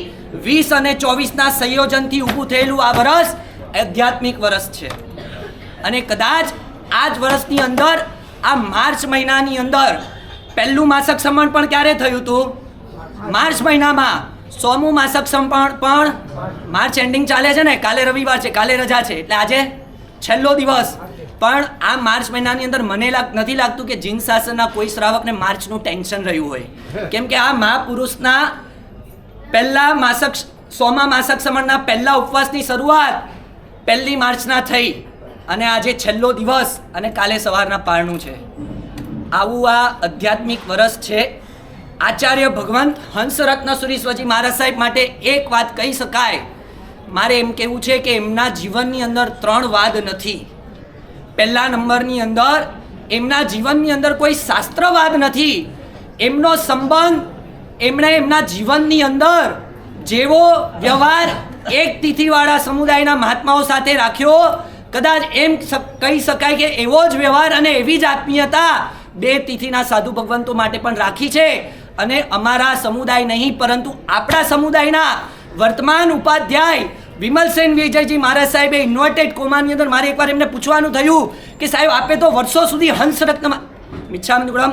20 અને 24ના સંયોજનથી ઊભું થયેલું આ વર્ષ આધ્યાત્મિક વર્ષ છે. અને કદાચ આ જ વર્ષની અંદર આ માર્ચ મહિનાની અંદર પહેલું માસક સમણ પણ ક્યારે થયું હતું? માર્ચ મહિનામાં. 100મું માસક સમણ પણ માર્ચ એન્ડિંગ ચાલે છે ને, કાલે રવિવાર છે, કાલે રજા છે, એટલે આજે છેલ્લો દિવસ. પણ આ માર્ચ મહિનાની અંદર મને નથી લાગતું કે જીન શાસનના કોઈ શ્રાવકને માર્ચનું ટેન્શન રહ્યું હોય, કેમ કે આ મહાપુરુષના પહેલા માસક 100મા માસક સમણના પહેલા ઉપવાસની શરૂઆત 1 માર્ચના થઈ અને આજે છેલ્લો દિવસ અને કાલે સવારના પારણું છે. આવું આ આધ્યાત્મિક વર્ષ છે. આચાર્ય ભગવંત હંસરત્ન સુરીશ્વરજી મહારાજ સાહેબ માટે એક વાત કહી શકાય, મારે એમ કહેવું છે કે એમના જીવનની અંદર 3 વાદ નથી. પહેલા નંબરની અંદર એમના જીવનની અંદર કોઈ શાસ્ત્રવાદ નથી. એમનો સંબંધ એમણે એમના જીવનની અંદર જેવો વ્યવહાર એક તિથિવાળા સમુદાયના મહાત્માઓ સાથે રાખ્યો, કદાચ એમ કહી શકાય કે એવો જ વ્યવહાર અને એવી જ આત્મીયતા 2 તિથિના સાધુ ભગવંતો માટે પણ રાખી છે. અને અમારા સમુદાય નહીં પરંતુ આપણા સમુદાયના વર્તમાન ઉપાધ્યાય વિમલસેન વિજયજી મહારાજ સાહેબે ઇન્વર્ટેડ કોમાની અંદર મારે એકવાર એમને પૂછવાનું થયું કે સાહેબ આપે તો વર્ષો સુધી હંસરત્ન મિચ્છામિદુક્કડમ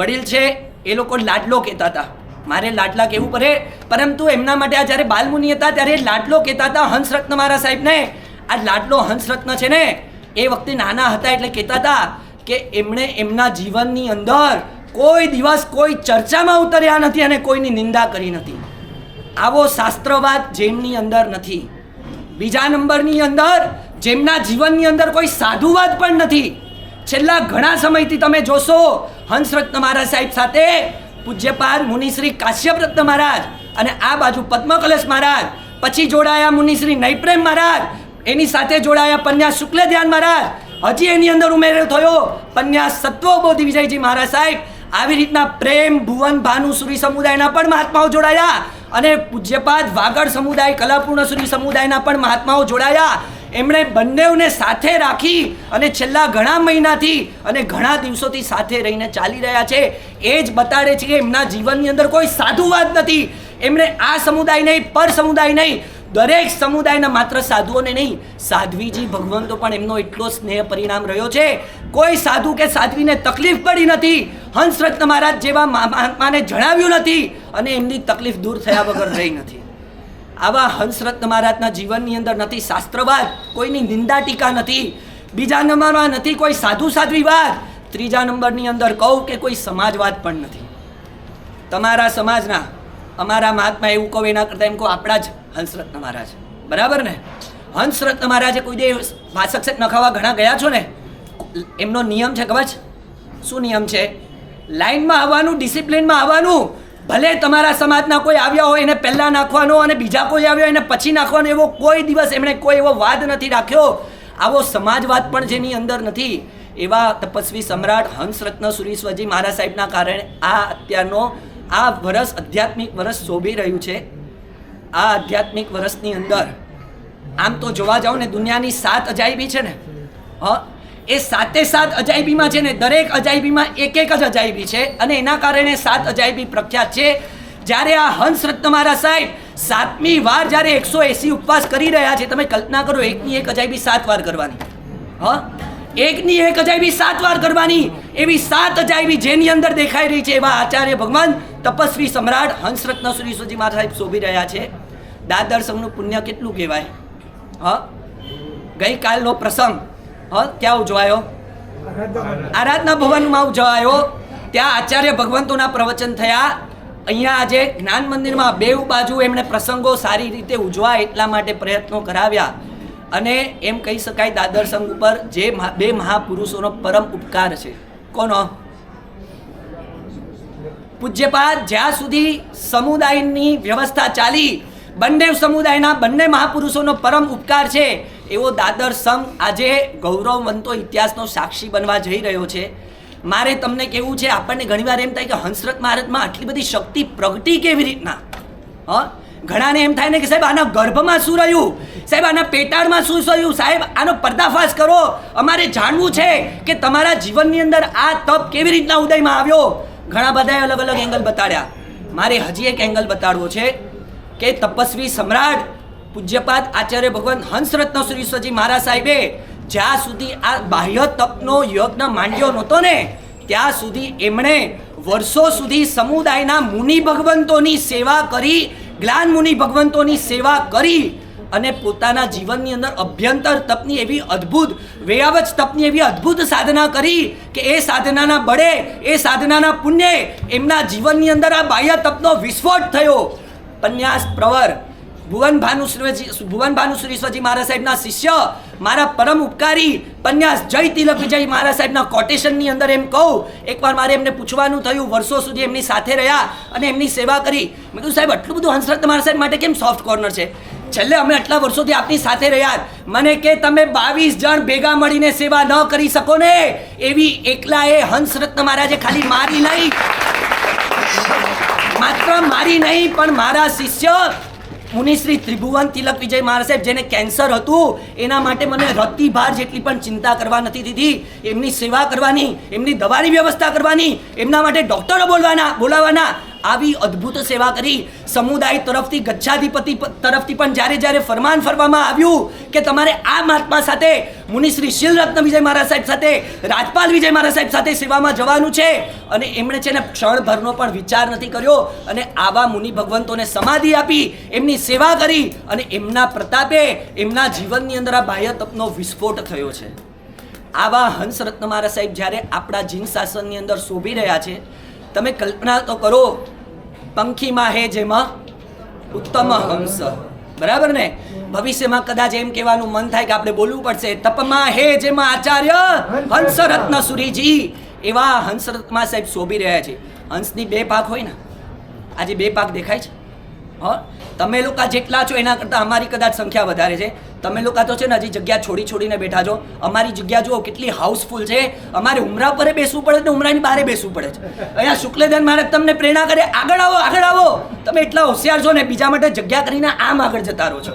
વડીલ છે એ લોકો લાડલો કહેતા હતા, મારે લાડલા કહેવું પડે, પરંતુ એમના માટે આ જ્યારે બાલમુનિ હતા ત્યારે લાડલો કહેતા હતા હંસરત્ન મહારાજ સાહેબને. આ લાડલો હંસરત્ન છે ને એ વખતે નાના હતા એટલે કહેતા હતા કે એમણે એમના જીવનની અંદર કોઈ દિવસ કોઈ ચર્ચામાં ઉતર્યા નથી અને કોઈની નિંદા કરી નથી. આવો શાસ્ત્રવાદ જેમની અંદર નથી. બીજા નંબરની અંદર જેમના જીવનની અંદર કોઈ સાધુવાદ પણ નથી. છેલ્લા ઘણા સમયથી તમે જોશો હંસરત્ન મહારાજ સાહેબ સાથે પૂજ્યપાદ મુનિશ્રી કાશ્યપરત્ન મહારાજ અને આ બાજુ પદ્મકલશ મહારાજ, પછી જોડાયા મુનિશ્રી નૈપ્રેમ મહારાજ, એની સાથે જોડાયા પન્યા શુક્લ ધ્યાન મહારાજ, હજી એની અંદર ઉમેરો થયો પન્યા સત્વબોધિ વિજયજી મહારાજ સાહેબ. આવી રીતના પ્રેમ ભુવન ભાનુસુરી સમુદાયના પણ મહાત્માઓ જોડાયા અને પૂજ્યપાદ વાગડ સમુદાય કલાપૂર્ણસુરી સમુદાયના પણ મહાત્માઓ જોડાયા. એમણે બંનેઓને સાથે રાખી અને છેલ્લા ઘણા મહિનાથી અને ઘણા દિવસોથી સાથે રહીને ચાલી રહ્યા છે. એ જ બતાડે છે કે એમના જીવનની અંદર કોઈ સાધુવાદ નથી. એમણે આ સમુદાય નહીં, પર સમુદાય નહીં, દરેક સમુદાયના માત્ર સાધુઓને નહીં, સાધ્વીજી ભગવંતો પણ એમનો એટલો સ્નેહ પરિણામ રહ્યો છે. કોઈ સાધુ કે સાધ્વીને તકલીફ પડી નથી, હંસરત્ન મહારાજ જેવા મહાત્માને જણાવ્યું નથી અને એમની તકલીફ દૂર થયા વગર રહી નથી. આવા હંસરત્ન મહારાજના જીવનની અંદર નથી શાસ્ત્રવાદ, કોઈની નિંદા ટીકા નથી. બીજા નંબરમાં નથી કોઈ સાધુ સાધ્વીવાદ. ત્રીજા નંબરની અંદર કહું કે કોઈ સમાજવાદ પણ નથી. તમારા સમાજના અમારા મહાત્મા એવું કહો એના કરતાં એમ કહો આપણા જ હંસરત્ન મહારાજ, બરાબર ને? હંસરત્ન મહારાજે કોઈ દે વાસક ન ખાવા ઘણા ગયા છો ને, એમનો નિયમ છે ખબર છે? શું નિયમ છે? લાઈનમાં આવવાનું, ડિસિપ્લિનમાં આવવાનું. ભલે તમારા સમાજના કોઈ આવ્યા હોય એને પહેલાં નાખવાનો અને બીજા કોઈ આવ્યો એને પછી નાખવાનો, એવો કોઈ દિવસ એમણે કોઈ એવો વાદ નથી રાખ્યો. આવો સમાજવાદ પણ જેની અંદર નથી. એવા તપસ્વી સમ્રાટ હંસરત્ન સુરીશ્વરજી મહારાજ સાહેબના કારણે આ અત્યારનો આ વર્ષ આધ્યાત્મિક વર્ષ શોભી રહ્યું છે. આ આધ્યાત્મિક વર્ષની અંદર આમ તો જોવા જાઓ ને દુનિયાની 7 અજાયબી છે ને, એ 7 અજાયબીમાં છે ને દરેક અજાયબીમાં એક જ અજાયબી છે અને એના કારણે 7 અજાયબી પ્રખ્યાત છે. જ્યારે આ હંસરત્ન મહારાજ સાહેબ 7મી વાર જ્યારે 180 ઉપવાસ કરી રહ્યા છે, તમે કલ્પના કરો એકની એક અજાયબી 7 વાર કરવાની. એકની એક અજાયબી 7 વાર કરવાની. એવી 7 અજાયબી જેની અંદર દેખાઈ રહી છે એવા આચાર્ય ભગવાન તપસ્વી સમ્રાટ હંસરત્ન સુરીશ્વરજી મહારાજ સાહેબ શોભી રહ્યા છે. દાદર સંઘનું પુણ્ય કેટલું કહેવાય. ગઈકાલનો પ્રસંગ ક્યાં ઉજવાયો? આરાધના ભવનમાં ઉજવાયો. ત્યાં આચાર્ય ભગવંતોના પ્રવચન થયા. અહીંયા આજે જ્ઞાન મંદિરમાં બેઉ બાજુ એમણે પ્રસંગો સારી રીતે ઉજવાય એટલા માટે પ્રયત્નો કરાવ્યા અને એમ કહી શકાય દાદર સંઘ ઉપર જે 2 મહાપુરુષોનો પરમ ઉપકાર છે. કોનો? પૂજ્યપાદ જ્યાં સુધી સમુદાયની વ્યવસ્થા ચાલી, બંને સમુદાયના બંને મહાપુરુષોનો પરમ ઉપકાર છે. એવો દાદર સંઘ આજે ગૌરવવંતો ઇતિહાસનો સાક્ષી બનવા જઈ રહ્યો છે. મારે તમને કહેવું છે, આપણને ઘણીવાર એમ થાય કે હંસરત મહારાજમાં આટલી બધી શક્તિ પ્રગટી કેવી રીતના? ઘણાને એમ થાય ને કે સાહેબ આના ગર્ભમાં શું રહ્યું, સાહેબ આના પેટાળમાં શું રહ્યું, સાહેબ આનો પર્દાફાશ કરો, અમારે જાણવું છે કે તમારા જીવનની અંદર આ તપ કેવી રીતના ઉદયમાં આવ્યો. ઘણા બધાએ અલગ અલગ એંગલ બતાડ્યા. મારે હજી એક એંગલ બતાડવો છે કે તપસ્વી સમ્રાટ પૂજ્યપાદ આચાર્ય ભગવાન હંસરત્ન સુરીશ્વરજી મહારાજ સાહેબે જ્યાં સુધી આ બાહ્ય તપનો યજ્ઞ માંડ્યો નહોતો ને ત્યાં સુધી એમણે વર્ષો સુધી સમુદાયના મુનિ ભગવંતોની સેવા કરી, જ્ઞાન મુનિ ભગવંતોની સેવા કરી અને પોતાના જીવનની અંદર અભ્યંતર તપની એવી અદ્ભુત વેયાવચ તપની એવી અદ્ભુત સાધના કરી કે એ સાધનાના બળે, એ સાધનાના પુણ્યે એમના જીવનની અંદર આ બાહ્ય તપનો વિસ્ફોટ થયો. પન્યાસ પ્રવર ભુવન ભાનુસુરીશ્વરજી મહારાજ સાહેબના શિષ્ય, મારા પરમ ઉપકારી પન્યાસ જય તિલક વિજય મહારાજ સાહેબના કોટેશનની અંદર એમ કહું, એકવાર મારે એમને પૂછવાનું થયું, વર્ષો સુધી એમની સાથે રહ્યા અને એમની સેવા કરી. મેં કીધું સાહેબ આટલું બધું હંસરત્ન મહારાજ સાહેબ માટે કેમ સોફ્ટ કોર્નર છે? છેલ્લે અમે આટલા વર્ષોથી આપની સાથે રહ્યા. મને કે તમે 22 જણ ભેગા મળીને સેવા ન કરી શકો ને, એવી એકલાએ હંસરત્ન મહારાજે ખાલી મારી નહીં, માત્ર મારી નહીં પણ મારા શિષ્ય મુનિશ્રી ત્રિભુવન તિલક વિજય મહારાજ સાહેબ જેને કેન્સર હતું એના માટે મને રત્તી ભાર જેટલી પણ ચિંતા કરવા નથી દીધી. એમની સેવા કરવાની, એમની દવાની વ્યવસ્થા કરવાની, એમના માટે ડોક્ટરો બોલાવવાના, આવી અદ્ભુત સેવા કરી. સમુદાય તરફથી ગચ્છાધિપતિ તરફથી પણ જ્યારે જ્યારે ફરમાન ફરવામાં આવ્યું કે તમારે આ મહાત્મા સાથે મુનિશ્રી શીલરત્ન વિજય મહારાજ સાહેબ સાથે, રાજપાલ વિજય મહારાજ સાહેબ સાથે સેવામાં જવાનું છે અને એમણે છે ને ક્ષણભરનો પણ વિચાર નથી કર્યો અને આવા મુનિ ભગવંતોને સમાધિ આપી, એમની સેવા કરી અને એમના પ્રતાપે એમના જીવનની અંદર આ બાહ્ય તપનો વિસ્ફોટ થયો છે. આવા હંસરત્ન મહારાજ સાહેબ જ્યારે આપણા જીન શાસનની અંદર શોભી રહ્યા છે, તમે કલ્પના તો કરો, પંખીમાં હે જેમાં ઉત્તમ હંસ, બરાબર ને? ભવિષ્યમાં કદાચ એમ કહેવાનું મન થાય કે આપણે બોલવું પડશે, તપમાં હે જેમાં આચાર્ય હંસરત્ન સુરીજી, એવા હંસરત્ન સાહેબ શોભી રહ્યા છે. હંસની 2 પાંખ હોય ને, આજે 2 પાંખ દેખાય છે. હા, તમે લોકો જેટલા છો એના કરતાં અમારી કદાચ સંખ્યા વધારે છે. તમે લોકો તો છે ને હજી જગ્યા છોડીને બેઠા છો. અમારી જગ્યા જુઓ કેટલી હાઉસફુલ છે. અમારે ઉમરા પરે બેસવું પડે ને ઉમરાની બહારે બેસવું પડે છે. અહીંયા શુક્લદેવ મહારાજ તમને પ્રેરણા કરે, આગળ આવો. તમે એટલા હોશિયાર છો ને, બીજા માટે જગ્યા કરીને આમ આગળ જતા રહો છો.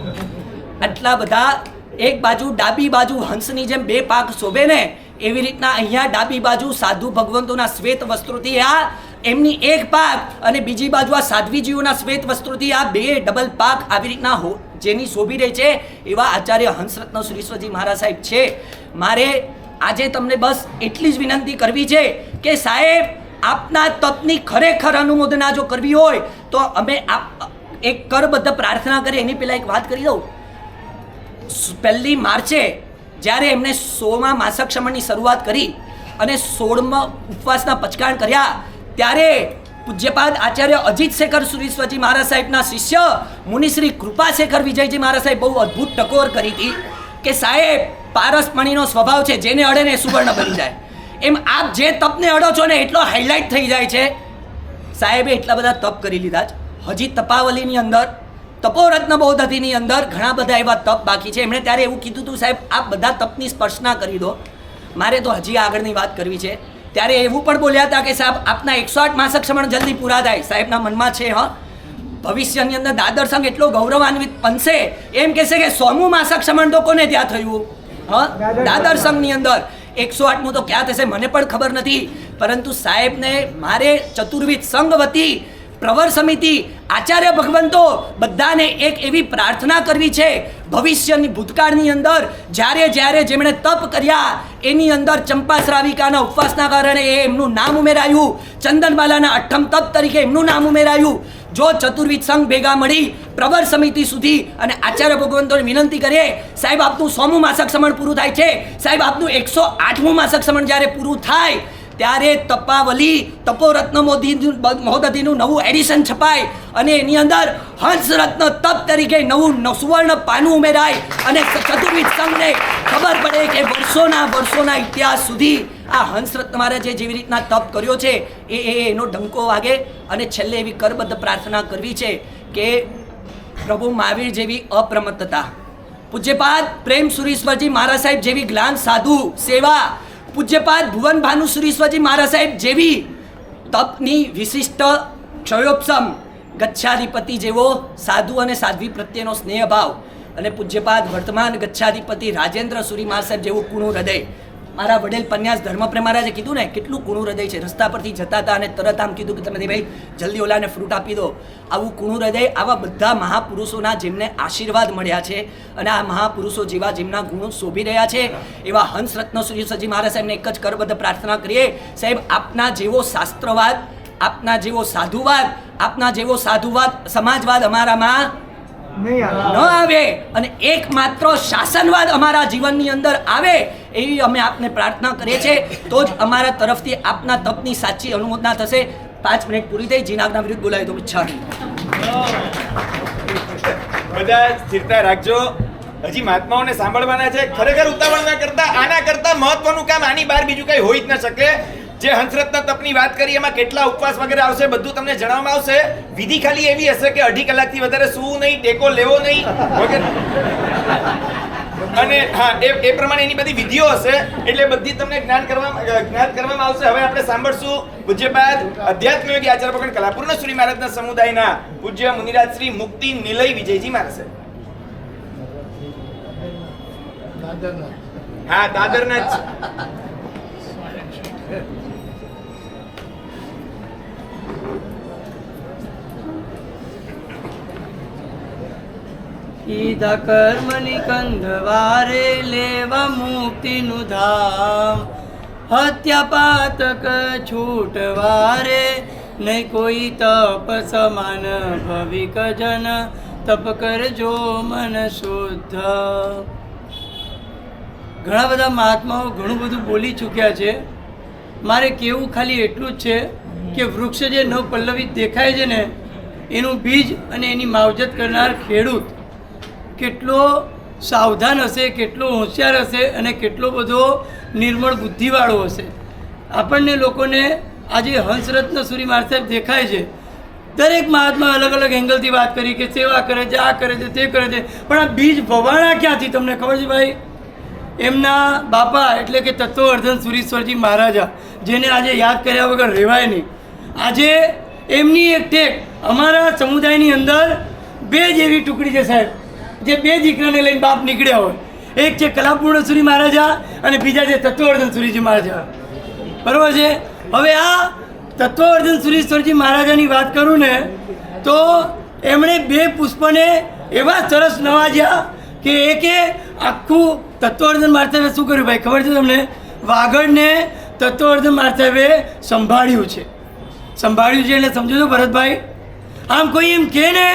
આટલા બધા એક બાજુ ડાબી બાજુ હંસની જેમ 2 પાંખ શોભે ને, એવી રીતના અહીંયા ડાબી બાજુ સાધુ ભગવંતોના શ્વેત વસ્ત્રોથી આ એમની 1 પાંખ અને બીજી બાજુ આ સાધ્વીજીઓના શ્વેત વસ્ત્રોથી આ 2 ડબલ પાંખ આવી રીતના જેની શોભી રહી છે એવા આચાર્ય હંસરત્ન સુરીશ્વરજી મહારાજ સાહેબ છે. મારે આજે તમને બસ એટલી જ વિનંતી કરવી છે કે સાહેબ આપના તપની ખરેખર અનુમોદના જો કરવી હોય તો અમે એક કરબદ્ધ પ્રાર્થના કરીએ. એની પહેલાં એક વાત કરી દઉં. 1 માર્ચે જ્યારે એમને 16મા માસક શ્રમણની શરૂઆત કરી અને 16મા ઉપવાસના પચકાણ કર્યા, ત્યારે પૂજ્યપાદ આચાર્ય અજીત શેખર સુરીશ્વરજી મહારાજ સાહેબના શિષ્ય મુનિશ્રી કૃપાશેખર વિજયજી મહારાજ સાહેબ બહુ અદ્ભુત ટકોર કરી હતી કે સાહેબ પારસમણીનો સ્વભાવ છે, જેને અડે ને સુવર્ણ બની જાય. એમ આપ જે તપને અડો છો ને એટલો હાઇલાઇટ થઈ જાય છે. સાહેબે એટલા બધા તપ કરી લીધા છે. હજી તપાવલીની અંદર, તપોરત્ન બૌદ્ધતિની અંદર ઘણા બધા એવા તપ બાકી છે. એમણે ત્યારે એવું કીધું હતું, સાહેબ આપ બધા તપની સ્પર્શના કરી દો. મારે તો હજી આગળની વાત કરવી છે. ત્યારે એવું પણ બોલ્યા હતા કે સાહેબ આપના 108 માસક શ્રમણ જલ્દી પૂરા થાય. સાહેબના મનમાં છે હા, ભવિષ્યની અંદર દાદર સંઘ એટલો ગૌરવાન્વિત બનશે, એમ કહેશે કે 100મું માસક શ્રમણ તો કોને ત્યાં થયું? હા, દાદર સંઘની અંદર 108મું તો ક્યાં થશે મને પણ ખબર નથી. પરંતુ સાહેબને મારે ચતુર્વિધ સંઘ વતી પ્રવર સમિતિ, આચાર્ય ભગવંતો બધાને એક એવી પ્રાર્થના કરવી છે, ભવિષ્યની ભૂતકાળની અંદર જ્યારે જેમણે તપ કર્યા એની અંદર ચંપાશ્રાવિકાના ઉપવાસના કારણે એમનું નામ ઉમેરાયું, ચંદનમાલાના 8મ તપ તરીકે એમનું નામ ઉમેરાયું. જો ચતુર્વિધ સંઘ ભેગા મળી પ્રવર સમિતિ સુધી અને આચાર્ય ભગવંતોને વિનંતી કરીએ, સાહેબ આપનું 100મું માસક શ્રમણ પૂરું થાય છે, સાહેબ આપનું 108મું માસક શ્રમણ જ્યારે પૂરું થાય ત્યારે તપાવલી તપોરત્ન મહોદધિનું નવું એડિશન છપાય અને એની અંદર હંસરત્ન તપ તરીકે નવું સુવર્ણ પાનું ઉમેરાય અને ચતુર્વિધ સંઘને ખબર પડે કે વર્ષોના ઇતિહાસ સુધી આ હંસરત્ન મહારાજે જેવી રીતના તપ કર્યો છે એનો ડંકો વાગે. અને છેલ્લે એવી કરબદ્ધ પ્રાર્થના કરવી છે કે પ્રભુ મહાવીર જેવી અપ્રમત્તતા, પૂજ્યપાદ પ્રેમ સુરીશ્વરજી મહારાજ સાહેબ જેવી જ્ઞાન સાધુ સેવા, પૂજ્યપાદ ભુવન ભાનુસુરીશ્વરજી મહારાજ સાહેબ જેવી તપની વિશિષ્ટ ક્ષયોપસમ, ગચ્છાધિપતિ જેવો સાધુ અને સાધ્વી પ્રત્યેનો સ્નેહભાવ અને પૂજ્યપાદ વર્તમાન ગચ્છાધિપતિ રાજેન્દ્ર સુરી મહારાજ સાહેબ જેવું કુણું હૃદય, મારા વડેલ પન્યાસ ધર્મપ્રેમ મહારાજે કીધું ને કેટલું કુણું હૃદય છે. રસ્તા પરથી જતા હતા અને તરત આમ કીધું કે તમે ભાઈ જલ્દી ઓલાને ફ્રૂટ આપી દો. આવું કુણું હૃદય આવા બધા મહાપુરુષોના જેમને આશીર્વાદ મળ્યા છે અને આ મહાપુરુષો જેવા જેમના ગુણો શોભી રહ્યા છે એવા હંસરત્ન સૂર્યસરજી મહારાજ સાહેબને એક જ કરબદ્ધ પ્રાર્થના કરીએ, સાહેબ આપના જેવો શાસ્ત્રવાદ, આપના જેવો સાધુવાદ, આપના જેવો સાધુવાદ સમાજવાદ અમારામાં ન આવે અને એકમાત્ર શાસનવાદ અમારા જીવનની અંદર આવે એવી અમે આપને પ્રાર્થના કરીએ છીએ. તો જ અમારા તરફથી આપના તપની સાચી અનુમોદના થશે. 5 મિનિટ પૂરી થઈ. જીનાગના વિરુદ્ધ બોલાવી દો. બધા સ્થિરતા રાખજો. હજી મહાત્માઓને સાંભળવાના છે. ખરેખર ઉતાવળ ના કરતા. આના કરતા મહત્વનું કામ આની બહાર બીજું કઈ હોઈ જ ન શકે. જે હંસરત્ન તપની વાત કરી એમાં કેટલા ઉપવાસ વગેરે આવશે બધું તમને જણાવવામાં આવશે. વિધિ ખાલી એવી હશે કે 2.5 કલાકથી વધારે સૂવું નહીં, ટેકો લેવો નહીં વગેરે. અને હા એ પ્રમાણે એની બધી વિધિઓ હશે એટલે બધી તમને જ્ઞાત કરવામાં આવશે. હવે આપણે સાંભળશું પૂજ્યપાદ અધ્યાત્મ યોગી આચાર્ય ભગવાન કલાપુરના શ્રી મહારાજના સમુદાયના પૂજ્ય મુનિરાજ શ્રી મુક્તિ નિલય વિજયજી મહારાજ. હા દાદરના જ કીધા કર્મની કંધવારે લેવા મુક્તિનું ધામ, હત્યા પાતક છૂટવારે નહીં કોઈ તપ સમાન, ભવિક જન તપ કરજો મન શુદ્ધ. ઘણા બધા મહાત્માઓ ઘણું બધું બોલી ચૂક્યા છે. મારે કહેવું ખાલી એટલું જ છે કે વૃક્ષ જે નવ પલ્લવિત દેખાય છે ને એનું બીજ અને એની માવજત કરનાર ખેડૂત કેટલો સાવધાન હશે, કેટલો હોશિયાર હશે અને કેટલો બધો નિર્મળ બુદ્ધિવાળો હશે. આપણને લોકોને આજે હંસરત્ન સૂરી મહારાજ સાહેબ દેખાય છે. દરેક મહાત્મા અલગ અલગ એંગલથી વાત કરી કે સેવા કરે છે, આ કરે છે, તે કરે છે, પણ આ બીજ ભવાણા ક્યાંથી તમને ખબર છે ભાઈ? એમના બાપા એટલે કે તત્વવર્ધન સુરીશ્વરજી મહારાજા, જેને આજે યાદ કર્યા વગર રહેવાય નહીં. આજે એમની એક ટેક અમારા સમુદાયની અંદર 2 જેવી ટુકડી છે સાહેબ, જે 2 દીકરાને લઈને બાપ નીકળ્યા હોય. એક છે કલાપૂર્ણ સુરી મહારાજા અને બીજા છે તત્વવર્ધન સુરીજી મહારાજા. બરાબર છે. હવે આ તત્વવર્ધન સુરીશ્વરજી મહારાજાની વાત કરું ને તો એમણે 2 પુષ્પને એવા સરસ નવાજ્યા કે એકે આખું તત્વવર્ધન મહારાજ સાહેબે શું કર્યું ભાઈ ખબર છે તમને? વાગડને તત્વવર્ધન મહારાજ સાહેબે સંભાળ્યું છે. સંભાળ્યું છે એટલે સમજો છો ભરતભાઈ? આમ કોઈ એમ કહે ને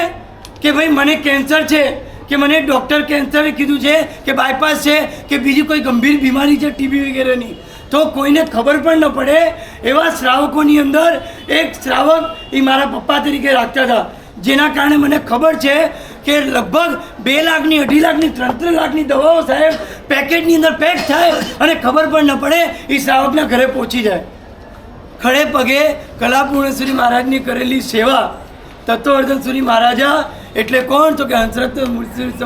કે ભાઈ મને કેન્સર છે કે મને ડૉક્ટર કેન્સરે કીધું છે કે બાયપાસ છે કે બીજી કોઈ ગંભીર બીમારી છે ટીબી વગેરેની, તો કોઈને ખબર પણ ન પડે એવા શ્રાવકોની અંદર એક શ્રાવક એ મારા પપ્પા તરીકે રાખતા હતા, જેના કારણે મને ખબર છે કે લગભગ 2 લાખની 2.5 લાખની 3 લાખની દવાઓ સાહેબ પેકેટની અંદર પેક થાય અને ખબર પણ ન પડે એ શ્રાવકના ઘરે પહોંચી જાય. ખડે પગે કલાપૂર્ણ શ્રી મહારાજની કરેલી સેવા. તત્વવર્ધન સુરી મહારાજા એટલે કોણ? તો કે હંસરત્ન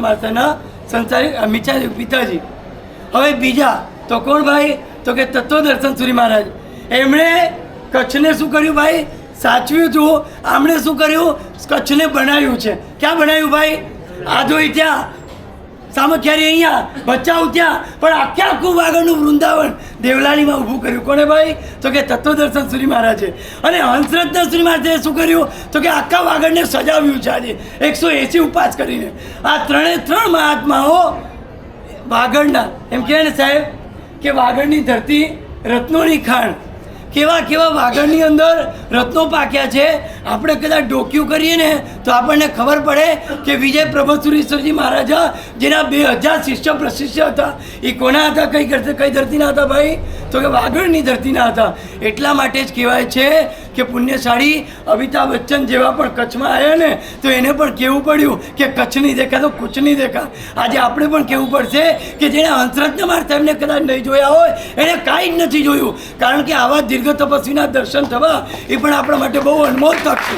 મહારાજના સંસારી મીઠા પિતાજી. હવે બીજા તો કોણ ભાઈ? તો કે તત્વદર્શન સુરી મહારાજ. એમણે કચ્છને શું કર્યું ભાઈ? સાચવ્યું હતું. આમણે શું કર્યું? કચ્છને બનાવ્યું છે. ક્યાં બનાવ્યું ભાઈ? આધોઈ ત્યાં, સામખિયારી અહીંયા, ભચાઉ ત્યાં, પણ આખે આખું વાગડનું વૃંદાવન દેવલાલીમાં ઊભું કર્યું. કોને ભાઈ? તો કે તત્વદર્શન સુરી મહારાજે. અને હંસરત્ન સુરી મહારાજે શું કર્યું? તો કે આખા વાગડને સજાવ્યું છે આજે 180 ઉપવાસ કરીને. આ 3 મહાત્માઓ વાગડના એમ કહે ને સાહેબ કે વાગડની ધરતી રત્નોની ખાણ. કેવા કેવા વાગડની અંદર રત્નો પાક્યા છે. આપણે કદાચ ડોક્યું કરીએ ને તો આપણને ખબર પડે કે વિજય પ્રભુસુરીશ્વરજી મહારાજા જેના 2000 શિષ્ય પ્રશિષ્ય હતા એ કોના હતા? કઈ ધરતીના હતા ભાઈ? તો કે વાગડની ધરતીના હતા. એટલા માટે જ કહેવાય છે કે પુણ્યશાળી અમિતાભ બચ્ચન જેવા પણ કચ્છમાં આવ્યા ને તો એને પણ કહેવું પડ્યું કે કચ્છ નહીં દેખા તો કુછ નહીં દેખા. આજે આપણે પણ કહેવું પડશે કે જેણે હંસરત્ન મહારાજ સાહેબને કદાચ નહીં જોયા હોય એને કાંઈ જ નથી જોયું, કારણ કે આવા દીર્ઘ તપસ્વીના દર્શન થવા એ પણ આપણા માટે બહુ અનમોલ તક છે.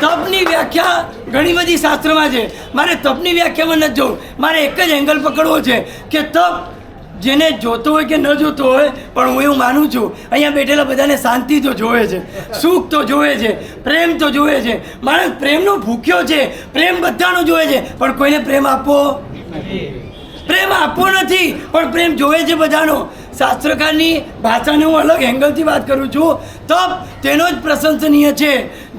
તપની વ્યાખ્યા ઘણી બધી શાસ્ત્રમાં છે. મારે તપની વ્યાખ્યામાં નથી જોવું, મારે એક જ એંગલ પકડવો છે કે તપ જેને જોતો હોય કે ન જોતો હોય, પણ હું એવું માનું છું અહીંયા બેઠેલા બધાને શાંતિ તો જોવે છે, સુખ તો જોવે છે, પ્રેમ તો જોવે છે. માણસ પ્રેમનો ભૂખ્યો છે, પ્રેમ બધાનો જોવે છે, પણ કોઈને પ્રેમ આપવો પ્રેમ આપવો નથી પણ પ્રેમ જોવે છે બધાનો. શાસ્ત્રકારની ભાષાને હું અલગ એંગલથી વાત કરું છું. તપ તેનો જ પ્રશંસનીય છે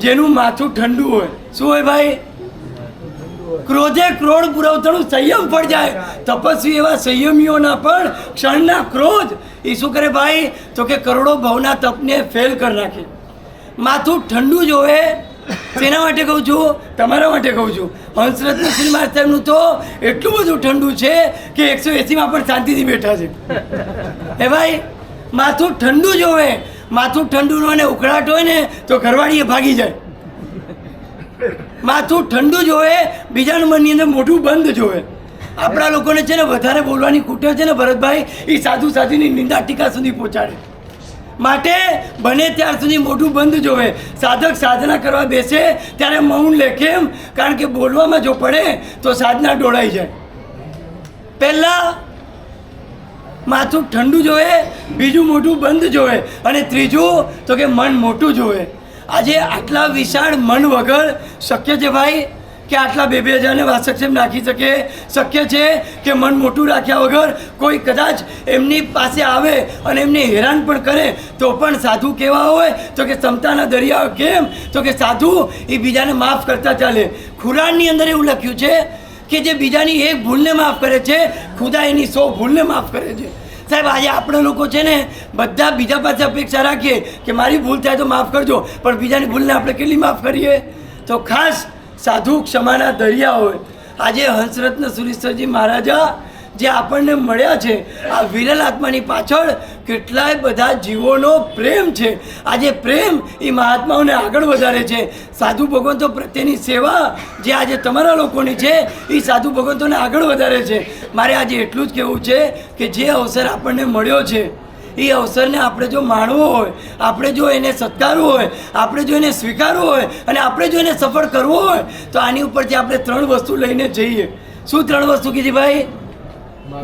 જેનું માથું ઠંડુ હોય. શું હોય ભાઈ? ક્રોધે ક્રોધ પુરવતણું સંયમ ફળ જાય. તપસ્વી એવા સંયમીઓના પણ ક્ષણના ક્રોધ એ શું કરે ભાઈ? તો કે કરોડો ભવના તપને ફેલ કરી નાખે. માથું ઠંડુ જોવે. તેના માટે કહું છું, તમારા માટે કહું છું. હંસરત્ન શ્રી મહારાજ સાહેબનું તો એટલું બધું ઠંડુ છે કે 180માં પણ શાંતિથી બેઠા છે. એ ભાઈ માથું ઠંડુ જોવે. માથું ઠંડુ અને ઉકળાટ હોય ને તો ઘરવાળીએ ભાગી જાય. માથું ઠંડુ જોવે, બીજાના મનની અંદર મોઢું બંધ જોવે. આપણા લોકોને છે ને વધારે બોલવાની કુટેવ છે ને ભરતભાઈ, એ સાધુ સાધુની નિંદા ટીકા સુધી પહોંચાડે. માટે બને ત્યાર સુધી મોઢું બંધ જોવે. સાધક સાધના કરવા બેસે ત્યારે મૌન લે. કેમ? કારણ કે બોલવામાં જો પડે તો સાધના ડોળાઈ જાય. પહેલાં માથું ઠંડુ જોવે, બીજું મોઢું બંધ જોવે, અને ત્રીજું તો કે મન મોટું જોવે. આજે આટલા વિશાળ મન વગર શક્ય છે ભાઈ કે આટલા 2,000 વાસક્ષેપ નાખી શકે? શક્ય છે કે મન મોટું રાખ્યા વગર કોઈ કદાચ એમની પાસે આવે અને એમને હેરાન પણ કરે તો પણ સાધુ કેવા હોય? તો કે ક્ષમતાના દરિયા. કેમ? તો કે સાધુ એ બીજાને માફ કરતા ચાલે. ખુરાનની અંદર એવું લખ્યું છે કે જે બીજાની એક ભૂલને માફ કરે છે, ખુદા એની 100 ભૂલને માફ કરે છે. સાહેબ આજે આપણે લોકો છે ને બધા બીજા પાસે અપેક્ષા રાખીએ કે મારી ભૂલ થાય તો માફ કરજો, પણ બીજાની ભૂલને આપણે કેટલી માફ કરીએ? તો ખાસ સાધુ ક્ષમાના દરિયા હોય. આજે હંસરત્ન સુરેશ્વરજી મહારાજા જે આપણને મળ્યા છે, આ વિરલ આત્માની પાછળ કેટલાય બધા જીવોનો પ્રેમ છે. આજે પ્રેમ એ મહાત્માઓને આગળ વધારે છે. સાધુ ભગવંતો પ્રત્યેની સેવા જે આજે તમારા લોકોની છે એ સાધુ ભગવંતોને આગળ વધારે છે. મારે આજે એટલું જ કહેવું છે કે જે અવસર આપણને મળ્યો છે એ અવસરને આપણે જો માણવો હોય, આપણે જો એને સત્કારવો હોય, આપણે જો એને સ્વીકારવો હોય અને આપણે જો એને સફળ કરવો હોય તો આની ઉપરથી આપણે 3 વસ્તુ લઈને જઈએ. શું 3 વસ્તુ કીધી ભાઈ?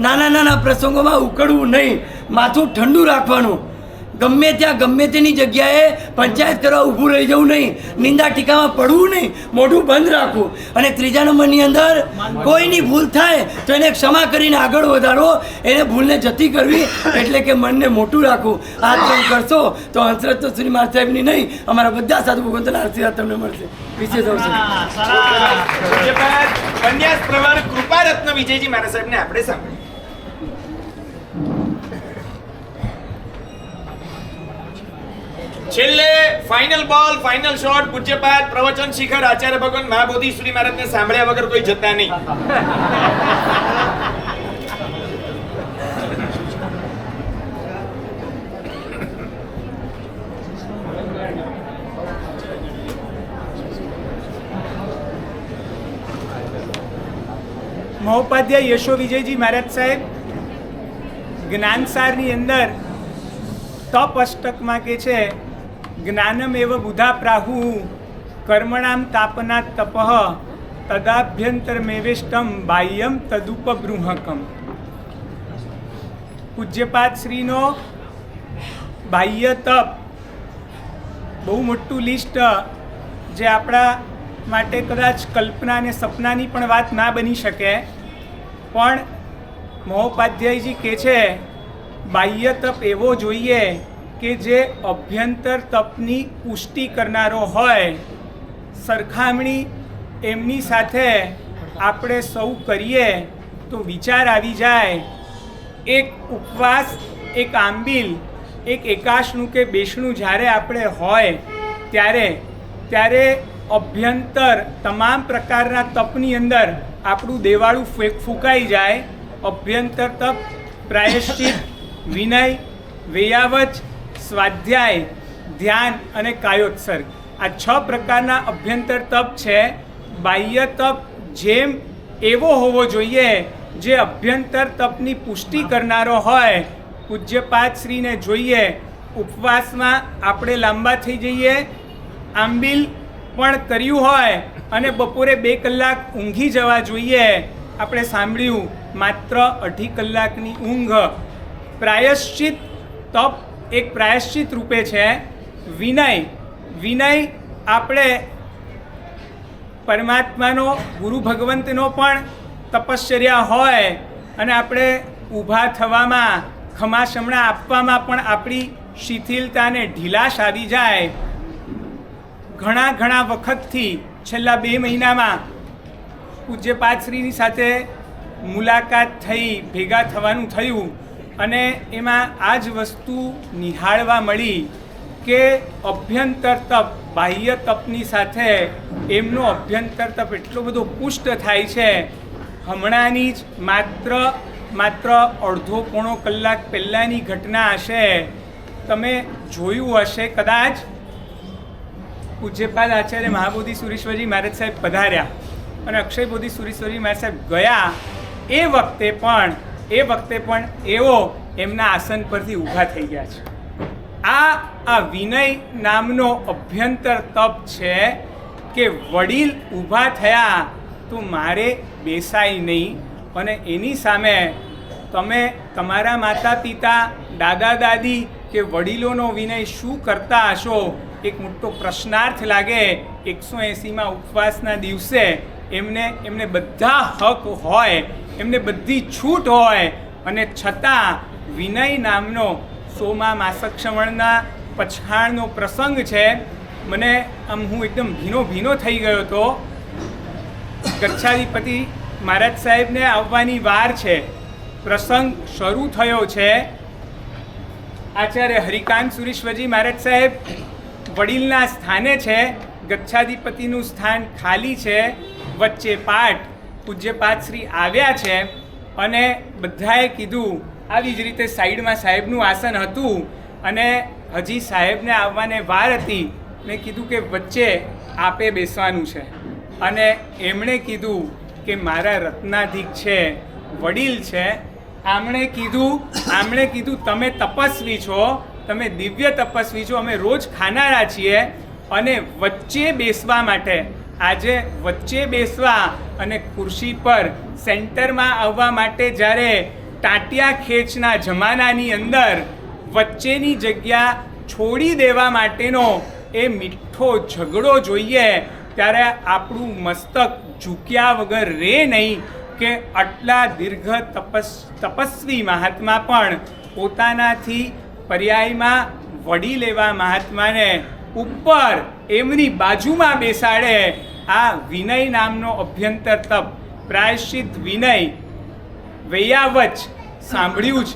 નાના નાના પ્રસંગોમાં ઉકળવું નહીં, માથું ઠંડુ રાખવાનું, ગમે ત્યાં ગમે તેની જગ્યાએ પંચાયત કરવા ઊભું રહી જવું નહીં, નિંદા ટીકામાં પડવું નહીં, મોઢું બંધ રાખવું, અને ત્રીજા નંબરની અંદર કોઈની ભૂલ થાય તો એને ક્ષમા કરીને આગળ વધારો, એને ભૂલને જતી કરવી, એટલે કે મનને મોટું રાખવું. આ 3 કરશો તો હંસરત્ન શ્રી મહારાજ સાહેબની નહીં, અમારા બધા સાધુ ભગવંતોના આશીર્વાદ તમને મળશે. વિશેષ અવસર કન્યાસ પ્રવર કૃપારત્ન વિજયજી મહારાજ સાહેબને આપણે સાંભળીએ. છેલ્લે ફાઇનલ બોલ, ફાઇનલ શોટ, પૂજ્યપાદ પ્રવચન શિખર આચાર્ય ભગવાન મહાબોધિ શ્રી મહારાજને સાંભળ્યા વગર કોઈ જતા નહીં. મહોપાધ્યાય યશો વિજયજી મહારાજ સાહેબ જ્ઞાનસારની અંદર તપ અષ્ટકમાં કે છે, જ્ઞાનમ એવ બુધા પ્રાહુ કર્મણામ તાપના તપઃ તદાભ્યંતરમેવેષ્ટમ બાહ્યમ તદુપબૃહકમ. પૂજ્યપાદ શ્રીનો બાહ્ય તપ બહુ મોટું લિસ્ટ જે આપણા માટે કદાચ કલ્પના અને સપનાની પણ વાત ના બની શકે, પણ મહોપાધ્યાયજી કહે છે બાહ્ય તપ એવો જોઈએ કે જે અભ્યંતર તપની પુષ્ટિ કરનારો હોય. સરખામણી એમની સાથે આપણે સૌ કરીએ તો વિચાર આવી જાય, એક ઉપવાસ, એક આંબીલ, એક એકાશનું કે બેસણું જ્યારે આપણે હોય ત્યારે અભ્યંતર તમામ પ્રકારના તપની અંદર આપણું દેવાળું ફૂંકાઈ જાય. અભ્યંતર તપ, પ્રાયશ્ચિત, વિનય, વેયાવચ, સ્વાધ્યાય, ધ્યાન અને કાયોત્સર્ગ, આ 6 પ્રકારના અભ્યંતર તપ છે. બાહ્ય તપ જેમ એવો હોવો જોઈએ જે અભ્યંતર તપની પુષ્ટિ કરનારો હોય. પૂજ્યપાદ શ્રીને જોઈએ ઉપવાસમાં આપણે લાંબા થઈ જઈએ, આંબીલ પણ કર્યું હોય અને બપોરે 2 કલાક ઊંઘી જવા જોઈએ. આપણે સાંભળ્યું માત્ર 2.5 કલાકની ઊંઘ. પ્રાયશ્ચિત તપ એક પ્રાયશ્ચિત રૂપે છે. વિનય આપણે પરમાત્માનો, ગુરુ ભગવંતનો પણ તપશ્ચર્યા હોય અને આપણે ઊભા થવામાં, ખમાશમણા આપવામાં પણ આપણી શિથિલતાને ઢીલાશ આવી જાય. ઘણા વખતથી છેલ્લા 2 મહિનામાં પૂજ્યપાદશ્રીની સાથે મુલાકાત થઈ, ભેગા થવાનું થયું અને એમાં આ જ વસ્તુ નિહાળવા મળી કે અભ્યંતર તપ, બાહ્ય તપની સાથે એમનો અભ્યંતર તપ એટલો બધો પુષ્ટ થાય છે. હમણાંની જ માત્ર અડધો પોણો કલાક પહેલાંની ઘટના હશે, તમે જોયું હશે કદાચ. પૂજ્યપાદ આચાર્ય મહાબોધિ સુરેશ્વરજી મહારાજ સાહેબ પધાર્યા અને અક્ષય બોધિ સુરેશ્વરજી મહારાજ સાહેબ ગયા. એ વખતે પણ એઓ એમના આસન પરથી ઊભા થઈ ગયા છે. આ વિનય નામનો અભ્યંતર તપ છે કે વડીલ ઊભા થયા તો મારે બેસાય નહીં, અને એની સામે તમે તમારા માતા પિતા, દાદા દાદી કે વડીલોનો વિનય શું કરતા હશો? એક મોટો પ્રશ્નાર્થ લાગે. 180માં ઉપવાસના દિવસે એમને બધા હક હોય, એમને બધી છૂટ હોય, અને છતાં વિનય નામનો સોમા માસક શ્રવણના પછાણનો પ્રસંગ છે. મને હું એકદમ ભીનો થઈ ગયો હતો. ગચ્છાધિપતિ મહારાજ સાહેબને આવવાની વાર છે, પ્રસંગ શરૂ થયો છે. આચાર્ય હરિકાંત સુરેશ્વરજી મહારાજ સાહેબ વડીલના સ્થાને છે, ગચ્છાધિપતિનું સ્થાન ખાલી છે, વચ્ચે પાઠ. પૂજ્યપાદશ્રી આવ્યા છે અને બધાએ કીધું, આવી જ રીતે સાઈડમાં સાહેબનું આસન હતું અને હજી સાહેબને આવવાને વાર હતી. મેં કીધું કે વચ્ચે આપે બેસવાનું છે, અને એમણે કીધું કે મારા રત્નાધિક છે, વડીલ છે. આમણે કીધું તમે તપસ્વી છો, તમે દિવ્ય તપસ્વી છો, અમે રોજ ખાનારા છીએ, અને વચ્ચે બેસવા માટે, આજે વચ્ચે બેસવા અને ખુરશી પર સેન્ટરમાં આવવા માટે જ્યારે ટાંટિયા ખેંચના જમાનાની અંદર વચ્ચેની જગ્યા છોડી દેવા માટેનો એ મીઠો ઝઘડો જોઈએ, ત્યારે આપણું મસ્તક ઝૂક્યા વગર રહે નહીં કે આટલા દીર્ઘ તપસ્વી મહાત્મા પણ પોતાનાથી પર્યાયમાં વડીલ એવા મહાત્માને ઉપર એમની બાજુમાં બેસાડે. આ વિનય નામનો અભ્યંતર તપ, પ્રાયશ્ચિત વિનય, વૈયાવચ સાંભળ્યું જ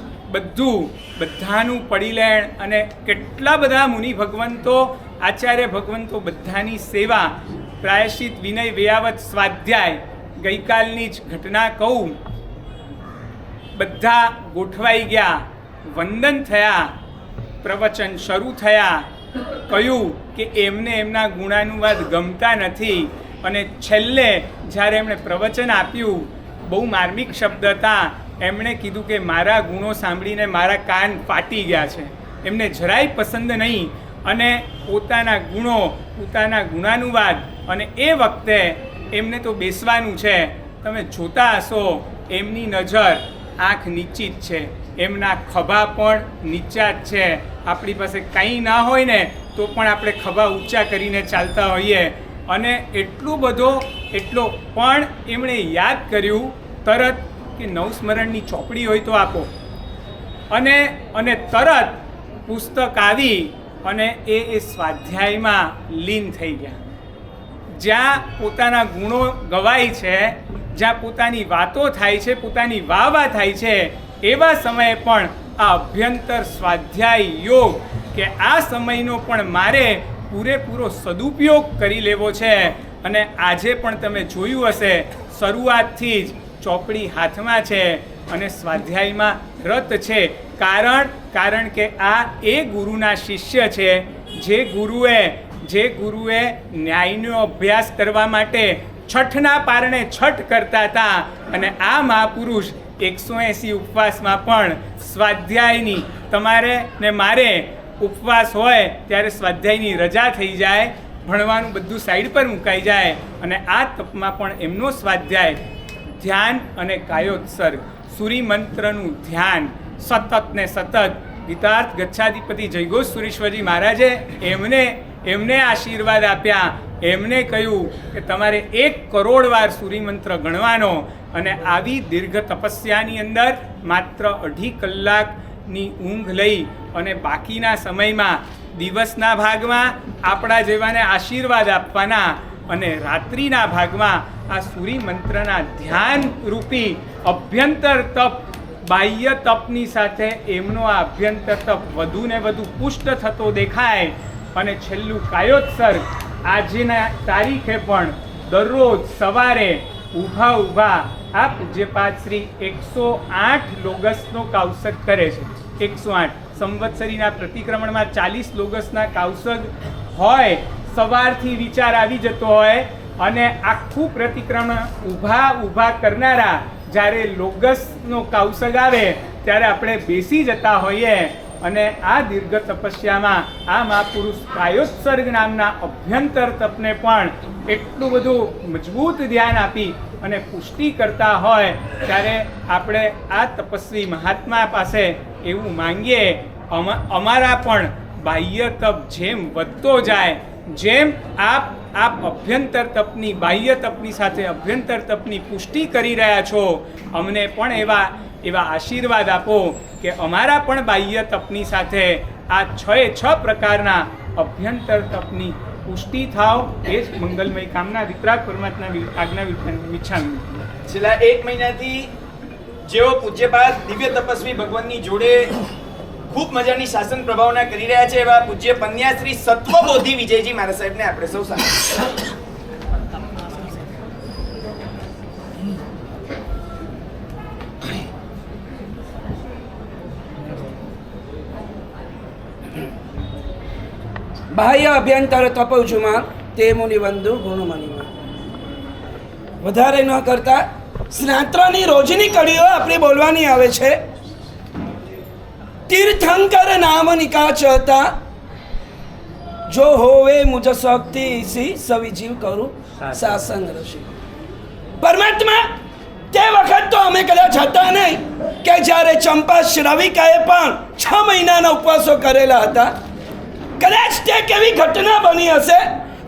બધાનું પડીલેણ, અને કેટલા બધા મુનિ ભગવંતો, આચાર્ય ભગવંતો બધાની સેવા. પ્રાયશ્ચિત વિનય વૈયાવચ સ્વાધ્યાય, ગઈકાલની જ ઘટના કહું. બધા ગોઠવાઈ ગયા, વંદન થયા, પ્રવચન શરૂ થયા. કહ્યું કે એમને એમના ગુણાનુવાદ ગમતા નથી, અને છેલ્લે જ્યારે એમણે પ્રવચન આપ્યું, બહુ માર્મિક શબ્દ હતા. એમણે કીધું કે મારા ગુણો સાંભળીને મારા કાન ફાટી ગયા છે, એમને જરાય પસંદ નહીં, અને પોતાના ગુણો, પોતાના ગુણાનુવાદ. અને એ વખતે એમને તો બેસવાનું છે. તમે જોતા હશો એમની નજર, આંખ નીચી જ છે, એમના ખભા પણ નીચા જ છે. આપણી પાસે કંઈ ના હોય ને તો પણ આપણે ખભા ઊંચા કરીને ચાલતા હોઈએ. અને એટલો પણ એમણે યાદ કર્યું તરત કે નવસ્મરણની ચોપડી હોય તો આપો, અને તરત પુસ્તક આવી અને એ સ્વાધ્યાયમાં લીન થઈ ગયા. જ્યાં પોતાના ગુણો ગવાય છે, જ્યાં પોતાની વાતો થાય છે, પોતાની વાહ થાય છે, એવા સમયે પણ આ અભ્યંતર સ્વાધ્યાય યોગ કે આ સમયનો પણ મારે પૂરેપૂરો સદુપયોગ કરી લેવો છે. અને આજે પણ તમે જોયું હશે, શરૂઆતથી જ ચોપડી હાથમાં છે અને સ્વાધ્યાયમાં રત છે. કારણ કે આ એ ગુરુના શિષ્ય છે, જે ગુરુએ ન્યાયનો અભ્યાસ કરવા માટે છઠના પારણે છઠ કરતા હતા. અને આ મહાપુરુષ 180 ઉપવાસમાં પણ સ્વાધ્યાયની, તમારે ને મારે ઉપવાસ હોય ત્યારે સ્વાધ્યાયની રજા થઈ જાય, ભણવાનું બધું સાઈડ પર મુકાઈ જાય, અને આ તપમાં પણ એમનો સ્વાધ્યાય, ધ્યાન અને કાયોત્સર્ગ, સૂર્યમંત્રનું ધ્યાન સતત ને સતત. ગીતાર્થ ગચ્છાધિપતિ જયઘોષ સુરેશ્વરજી મહારાજે એમને આશીર્વાદ આપ્યા એમને કહ્યું કે તમારે 1 કરોડ વાર સૂર્યમંત્ર ગણવાનો અને આવી દીર્ઘ તપસ્યાની અંદર માત્ર 2.5 કલાકની ઊંઘ લઈ અને બાકીના સમયમાં દિવસના ભાગમાં આપણા જેવાને આશીર્વાદ આપવાના અને રાત્રિના ભાગમાં આ સૂર્યમંત્રના ધ્યાન રૂપી અભ્યંતર તપ, બાહ્ય તપની સાથે એમનો આ અભ્યંતર તપ વધુ ને વધુ પુષ્ટ થતો દેખાય. અને છેલ્લું કાયોત્સર્ગ આજના તારીખે પણ દરરોજ સવારે ઊભા આ પૂજ્યપાદ શ્રી 108 લોગસનો કાવસગ કરે છે. 108 સંવત્સરીના પ્રતિક્રમણમાં 40 લોગસના કાવસગ હોય. સવારથી વિચાર આવી જતો હોય અને આખું પ્રતિક્રમણ ઊભા કરનારા જ્યારે લોગસનો કાવસગ આવે ત્યારે આપણે બેસી જતા હોઈએ. અને આ દીર્ઘ તપસ્યામાં આ મહાપુરુષ કાયોત્સર્ગ નામના અભ્યંતર તપને પણ એટલું બધું મજબૂત ધ્યાન આપી અને પુષ્ટિ કરતા હોય ત્યારે આપણે આ તપસ્વી મહાત્મા પાસે એવું માંગીએ, અમારા પણ બાહ્ય તપ જેમ વધતો જાય, જેમ આપ અભ્યંતર તપની બાહ્ય તપની સાથે અભ્યંતર તપની પુષ્ટિ કરી રહ્યા છો, અમને પણ એવા આશીર્વાદ આપો કે અમારા પણ બાહ્ય તપની સાથે આ 6 પ્રકારના અભ્યંતર તપની પુષ્ટિ થાવ. એ જ મંગલમય કામના. વિતરાગ પરમાત્મા આજ્ઞા વિછામી. છેલ્લા 1 મહિનાથી જેઓ પૂજ્યપાદ દિવ્ય તપસ્વી ભગવાનની જોડે ખૂબ મજાની શાસન પ્રભાવના કરી રહ્યા છે એવા પૂજ્ય પન્યાશ્રી સત્વબોધિ વિજયજી મહારાજ સાહેબને આપણે સૌ સાથે બાહ્ય અભ્યંતર તપૌજુમાં તે મુનિવંદુ ગુણમણીમાં. વધારે ન કરતા સ્નાત્રની રોજની કડીઓ આપણે બોલવાની આવે છે. તીર્થંકર નામ નિકાચ હતા, જો હોવે મુજ શક્તિ સી સવિજીવ કરું શાસન ઋષિ. પરમાત્મા તે વખત તો અમે કદાચ હતા નહીં કે જ્યારે ચંપા શ્રાવિકાએ પણ 6 મહિનાના ઉપવાસો કરેલા હતા. કદાચ તે કેવી ઘટના બની હશે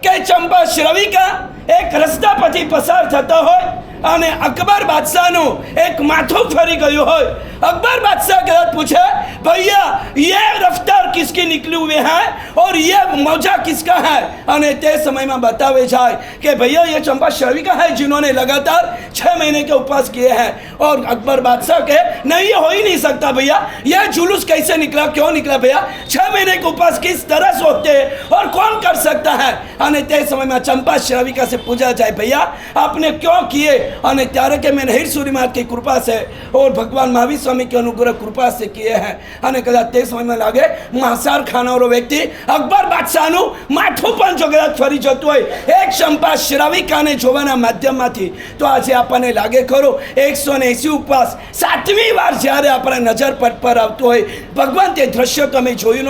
કે ચંપા શ્રવિકા એક રસ્તા પરથી પસાર થતો હોય અને અકબર બાદશાહનું એક માથું ફરી ગયું હોય. अकबर बादशाह के साथ पूछे, भैया ये रफ्तार किसकी निकली हुई है और ये मौजा किसका है? અને તે સમયમાં बतावे जाए कि भैया ये चंपा श्रविका है जिन्होंने लगातार 6 महीने के उपवास किए हैं. और अकबर बादशाह के नहीं, ये हो ही नहीं सकता भैया, ये जुलूस कैसे निकला, क्यों निकला भैया? 6 महीने के उपवास किस तरह से होते हैं और कौन कर सकता है? અને તે સમયમાં ચંપા શ્રવિકા से पूछा जाए, भैया आपने क्यों किए? અને ત્યારે કે मैंने हीर सूरी मात की कृपा से और भगवान महावीर स्वामी के अनुग्रह कृपा से किए हैं. અને કદાચ તે સમયમાં લાગે માંસાહાર ખાનારો વ્યક્તિ અકબર બાદશાહનું માથું પણ જો કદાચ ફરી જતું હોય એક ચંપા શ્રાવિકાને જોવાના માધ્યમમાંથી, તો આજે આપણને લાગે ખરો 180 ઉપવાસ 7મી વાર જ્યારે આપણા નજર પટ પર આવતો હોય, ભગવાન તે દ્રશ્ય તમે જોયું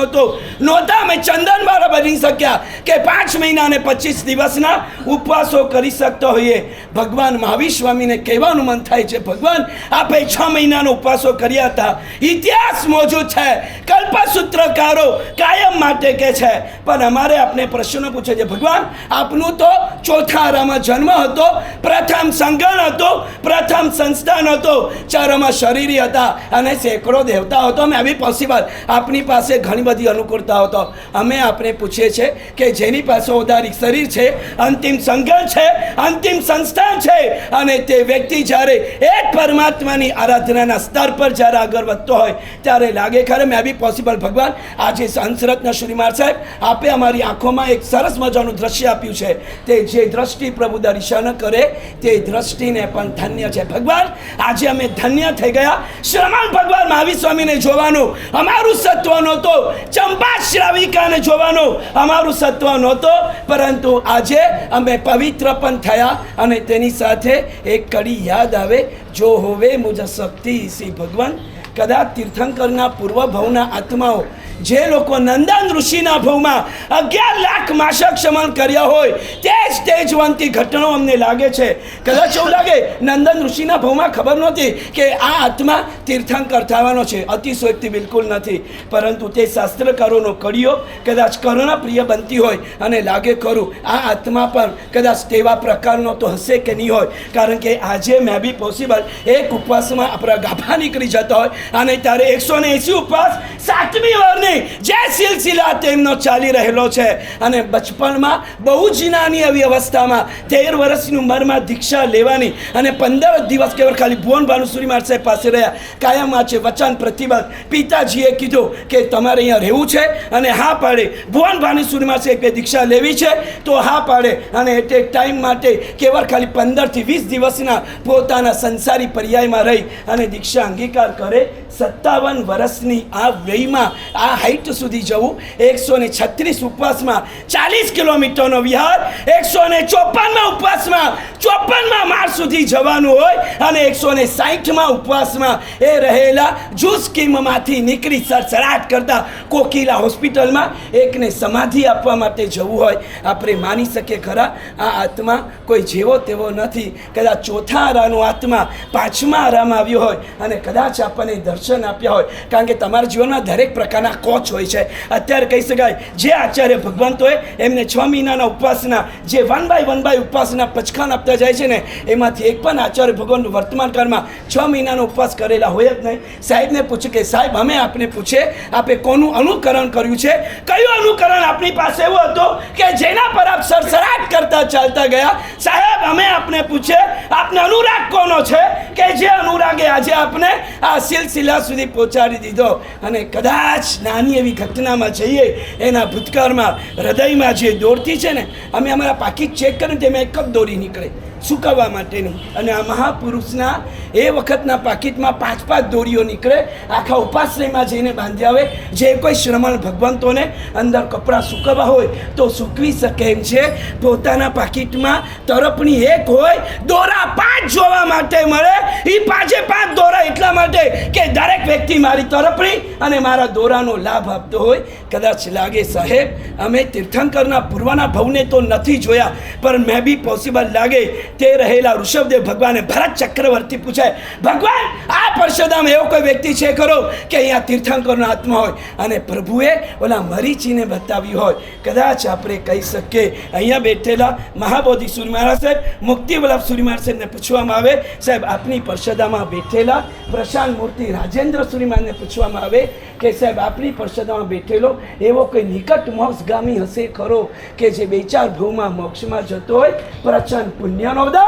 નહોતા અમે ચંદનવાળા બની શક્યા કે 5 મહિના અને 25 દિવસના ઉપવાસો કરી શકતો હોઈએ. ભગવાન મહાવીર સ્વામીને કહેવાનું મન થાય છે, ભગવાન આપે 6 મહિનાનો ઉપવાસો કર્યા હતા. ઇતિહાસ મોજૂદ છે, કલ્પસૂત્રકારો કાયમ માટે કે છે. પણ અમારે આપને પ્રશ્નો પૂછે છે, ભગવાન આપનું તો ચોથા આરામાં જન્મ હતો, પ્રથમ સંગણ હતો, પ્રથમ સંસ્થાન હતો, ચારમાં શરીરી હતા અને સેંકડો દેવતા હતો. અમે આવી પોસિબલ આપની પાસે ઘણી બધી અનુકૂળતા હતો. અમે આપને પૂછીએ છીએ કે જેની પાસે ઉદારિક શરીર છે, અંતિમ સંગણ છે, અંતિમ સંસ્થાન છે, અને તે વ્યક્તિ જ્યારે એક પરમાત્માની આરાધનાના સ્તર પર જ્યારે આગળ વધતો હોય ત્યારે લાગે ખરે મેં બી પોસિબલ. ભગવાન આજે હંસરત્ન શ્રીમાર સાહેબ આપે અમારી આંખોમાં એક સરસ મજાનું દ્રશ્ય આપ્યું છે. તે જે દ્રષ્ટિ પ્રભુ દર્શન કરે તે દ્રષ્ટિને પણ ધન્ય છે. ભગવાન આજે અમે ધન્ય થઈ ગયા. શ્રમણ ભગવાન મહાવીર સ્વામીને જોવાનું અમારું સત્વ નહોતો, ચંપા શ્રાવિકાને જોવાનું અમારું સત્વ નહોતો, પરંતુ આજે અમે પવિત્ર પણ થયા. અને તેની સાથે એક કડી યાદ આવે, જો હોવે મુજ શક્તિ સી ભગવાન. કદાચ તીર્થંકરના પૂર્વ ભવના આત્માઓ જે લોકો નંદન ઋષિના ભવમાં 11 લાખ માસક શમન કર્યા હોય તે જ તેજવંતી ઘટનાઓ અમને લાગે છે. કદાચ એવું લાગે નંદન ઋષિના ભવમાં ખબર નહોતી કે આ આત્મા તીર્થંકર થવાનો છે. અતિશયોક્તિ બિલકુલ નથી, પરંતુ તે શાસ્ત્રકારોનો કડીઓ કદાચ કર્ણપ્રિય બનતી હોય અને લાગે ખરું આ આત્મા પણ કદાચ તેવા પ્રકારનો તો હશે કે નહીં હોય. કારણ કે આજે મે બી પોસિબલ એક ઉપવાસમાં આપણા ગાભા નીકળી જતા હોય અને ત્યારે 180 ઉપવાસ 7મી વારની જે સિલસિલા તેમનો ચાલી રહેલો છે. અને બચપણમાં બહુ જ નાની એવી અવસ્થામાં 13 વર્ષની ઉંમરમાં દીક્ષા લેવાની અને 15 દિવસ કેવળ ખાલી ભુવન ભાનુસુરી મહારાજ સાહેબ પાસે રહ્યા. કાયમ આ છે વચન પ્રતિબદ્ધ. પિતાજીએ કીધું કે તમારે અહીંયા રહેવું છે અને હા પાડે. ભુવન ભાનુસુરી મહારાજ સાહેબે દીક્ષા લેવી છે તો હા પાડે અને એટ એક ટાઈમ માટે કેવળ ખાલી 15 થી 20 દિવસના પોતાના સંસારી પર્યાયમાં રહી અને દીક્ષા અંગીકાર કરે. 57 વર્ષની આ વયમાં આ હાઈટ સુધી જવું, 136 ઉપવાસમાં 40 કિલોમીટરનો વિહાર, 154માં ઉપવાસમાં 54માં માળ સુધી જવાનું હોય અને 160માં ઉપવાસમાં એ રહેલા જુસ્કીમમાંથી નીકળી સરસરાટ કરતા કોકિલા હોસ્પિટલમાં એકને સમાધિ આપવા માટે જવું હોય. આપણે માની શકીએ ખરા આ આત્મા કોઈ જેવો તેવો નથી. કદાચ ચોથા આરાનો આત્મા 5મા આરામાં આવ્યો હોય અને કદાચ આપણને દર્શન આપ્યા હોય. કારણ કે તમારા જીવનમાં દરેક પ્રકારના કોચ હોય છે. અત્યારે કહી શકાય જે આચાર્ય ભગવંતોએ એમને 6 મહિનાના ઉપવાસના જે 1 બાય ઉપવાસના પચખાન આપતા જાય છે ને એમાંથી એક પણ આચાર્ય ભગવંત વર્તમાન કાળમાં 6 મહિનાનો ઉપવાસ કરેલા હોય જ નહીં. સાહેબને પૂછે કે સાહેબ અમે આપને પૂછે આપે કોનું અનુકરણ કર્યું છે, કયું અનુકરણ આપણી પાસે એવું હતું કે જેના પર આપ સરસરાટ કરતા ચાલતા ગયા. સાહેબ અમે આપને પૂછે આપને અનુરાગ કોનો છે કે જે અનુરાગે આજે આપને આ સિલસિલા સુધી પહોંચાડી દીધો. અને કદાચ નાની એવી ઘટનામાં જઈએ એના ભૂતકાળમાં હૃદયમાં જે દોરતી છે ને અમે અમારા પાકીટ ચેક કરીને તેમાં એક જ દોરી નીકળે સુકાવવા માટેની. અને આ મહાપુરુષના એ વખતના પાકીટમાં 5 દોરીઓ નીકળે. આખા ઉપાશ્રયમાં જઈને બાંધ્યા આવે. જે કોઈ શ્રમણ ભગવંતોને અંદર કપડાં સૂકવવા હોય તો સૂકવી શકે એમ છે. પોતાના પાકીટમાં તરફની એક હોય, દોરા 5 જોવા માટે મળે. એ 5 દોરા એટલા માટે કે દરેક વ્યક્તિ મારી તરફની અને મારા દોરાનો લાભ આપતો હોય. કદાચ લાગે સાહેબ અમે તીર્થંકરના પૂર્વના ભવને તો નથી જોયા, પણ મે બી પોસિબલ લાગે તે રહેલા ઋષભદેવ ભગવાને ભરત ચક્રવર્તી પૂછાય ભગવાન આ પરસોદામાં એવો કોઈ વ્યક્તિ છે ખરો કે અહીંયા તીર્થંકરનો આત્મા હોય? અને પ્રભુએ ઓલા મરીચીને બતાવ્યું હોય. કદાચ આપણે કહી શકીએ અહીંયા બેઠેલા મહાબોધિ સુરી મહારાજ સાહેબ, મુક્તિ વલ્લભ સુરી મહારાજ સાહેબને પૂછવામાં આવે સાહેબ આપની પરસોદામાં બેઠેલા પ્રશાંત મૂર્તિ રાજેન્દ્ર સુરી મહારાજને પૂછવામાં આવે કે સાહેબ આપની પરસોદામાં બેઠેલો એવો કોઈ નિકટ મોક્ષગામી હશે ખરો કે જે 2-4 ભવમાં મોક્ષમાં જતો હોય? પ્રચંડ પુણ્યનો ઉદય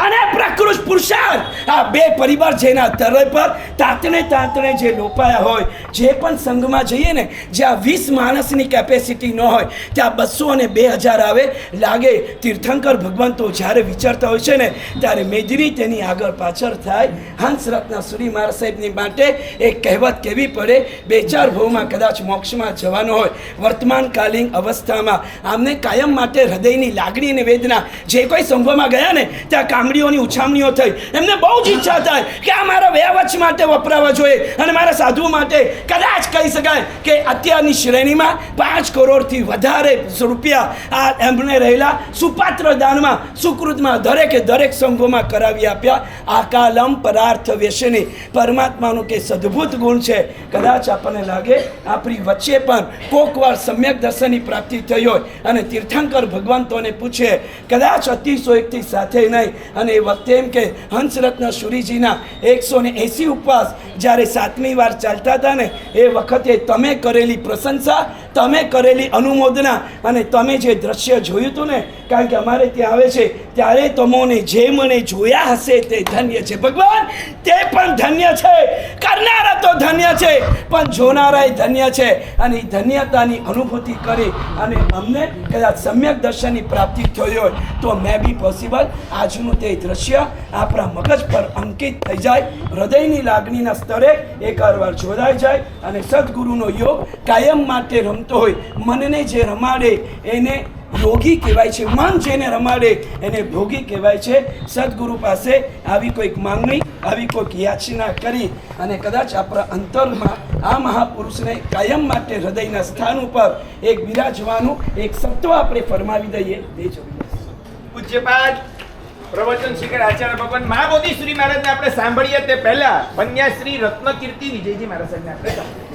અને પ્રકૃત પુરુષાર્થ આ 2 પરિવાર જેના તરય પર તાતણે જે લોપાયા હોય. જે પણ સંઘમાં જઈએ ને જ્યાં 20 માણસની કેપેસિટી ન હોય ત્યાં 200 અને 2000 આવે. લાગે તીર્થંકર ભગવંતો જ્યારે વિચારતા હોય છે ને ત્યારે મેદની તેની આગળ પાછળ થાય. હંસરત્ન સુરી મહારાજ સાહેબની માટે એક કહેવત કહેવી પડે 2-4 ભવમાં કદાચ મોક્ષમાં જવાનો હોય. વર્તમાનકાલીન અવસ્થામાં આમને કાયમ માટે હૃદયની લાગણી અને વેદના. જે કોઈ સંઘોમાં ગયા ને ત્યાં કામડીઓની ઉછામણીઓ થઈ. એમને બહુ જ ઈચ્છા થાય કે આ મારા વ્યવચ માટે વપરાવા જોઈએ અને મારા સાધુ માટે. કદાચ કહી શકાય કે અત્યારની શ્રેણીમાં 5 કરોડથી વધારે રૂપિયા આ એમને રહેલા સુપાત્ર દાનમાં સુકૃતમાં દરેક સંઘોમાં કરાવી આપ્યા. આકાલમ પરાર્થ વ્યસની પરમાત્માનું કે સદભૂત ગુણ છે. કદાચ આપણને લાગે આપણી વચ્ચે પણ કોકવાર સમ્યક દર્શનની પ્રાપ્તિ થઈ હોય અને તીર્થંકર ભગવંતોને પૂછે કદાચ અતિશયોક્તિ સાથે નહીં. અને એ વખતે એમ કે હંસરત્ન સુરીજીના 180 ઉપવાસ જ્યારે 7મી વાર ચાલતા હતા ને એ વખતે તમે કરેલી પ્રશંસા, તમે કરેલી અનુમોદના અને તમે જે દ્રશ્ય જોયું હતું ને, કારણ કે અમારે ત્યાં આવે છે ત્યારે તમોને જે મને જોયા હશે તે ધન્ય છે. ભગવાન તે પણ ધન્ય છે, કરનારા તો ધન્ય છે પણ જોનારાય ધન્ય છે. અને એ ધન્યતાની અનુભૂતિ કરી અને અમને કદાચ સમ્યક દર્શનની પ્રાપ્તિ થઈ હોય તો મે બી પોસિબલ આજનું તે દ્રશ્ય આપણા મગજ પર અંકિત થઈ જાય, હૃદયની લાગણીના સ્તરે એકવાર જોડાઈ જાય અને સદગુરુનો યોગ કાયમ માટે રમતો હોય. મનને જે રમાડે એને યોગી કહેવાય છે. મન જેને રમાડે એને ભોગી કહેવાય છે. સદગુરુ પાસે આવી કોઈક માંગણી, આવી કોઈક યાચના કરી અને કદાચ આપણા અંતરમાં આ મહાપુરુષને કાયમ માટે હૃદયના સ્થાન ઉપર એક બિરાજવાનું એક સત્વ આપણે ફરમાવી દઈએ. એ જોઈએ પૂજ્યપાદ પ્રવચન શિખર આચાર્ય ભગવાન મહાબોધિ શ્રી મહારાજને આપણે સાંભળીએ તે પહેલા પન્યાશ્રી રત્નકીર્તિ વિજયજી મહારાજ સાહેબને આપણે સાંભળીએ.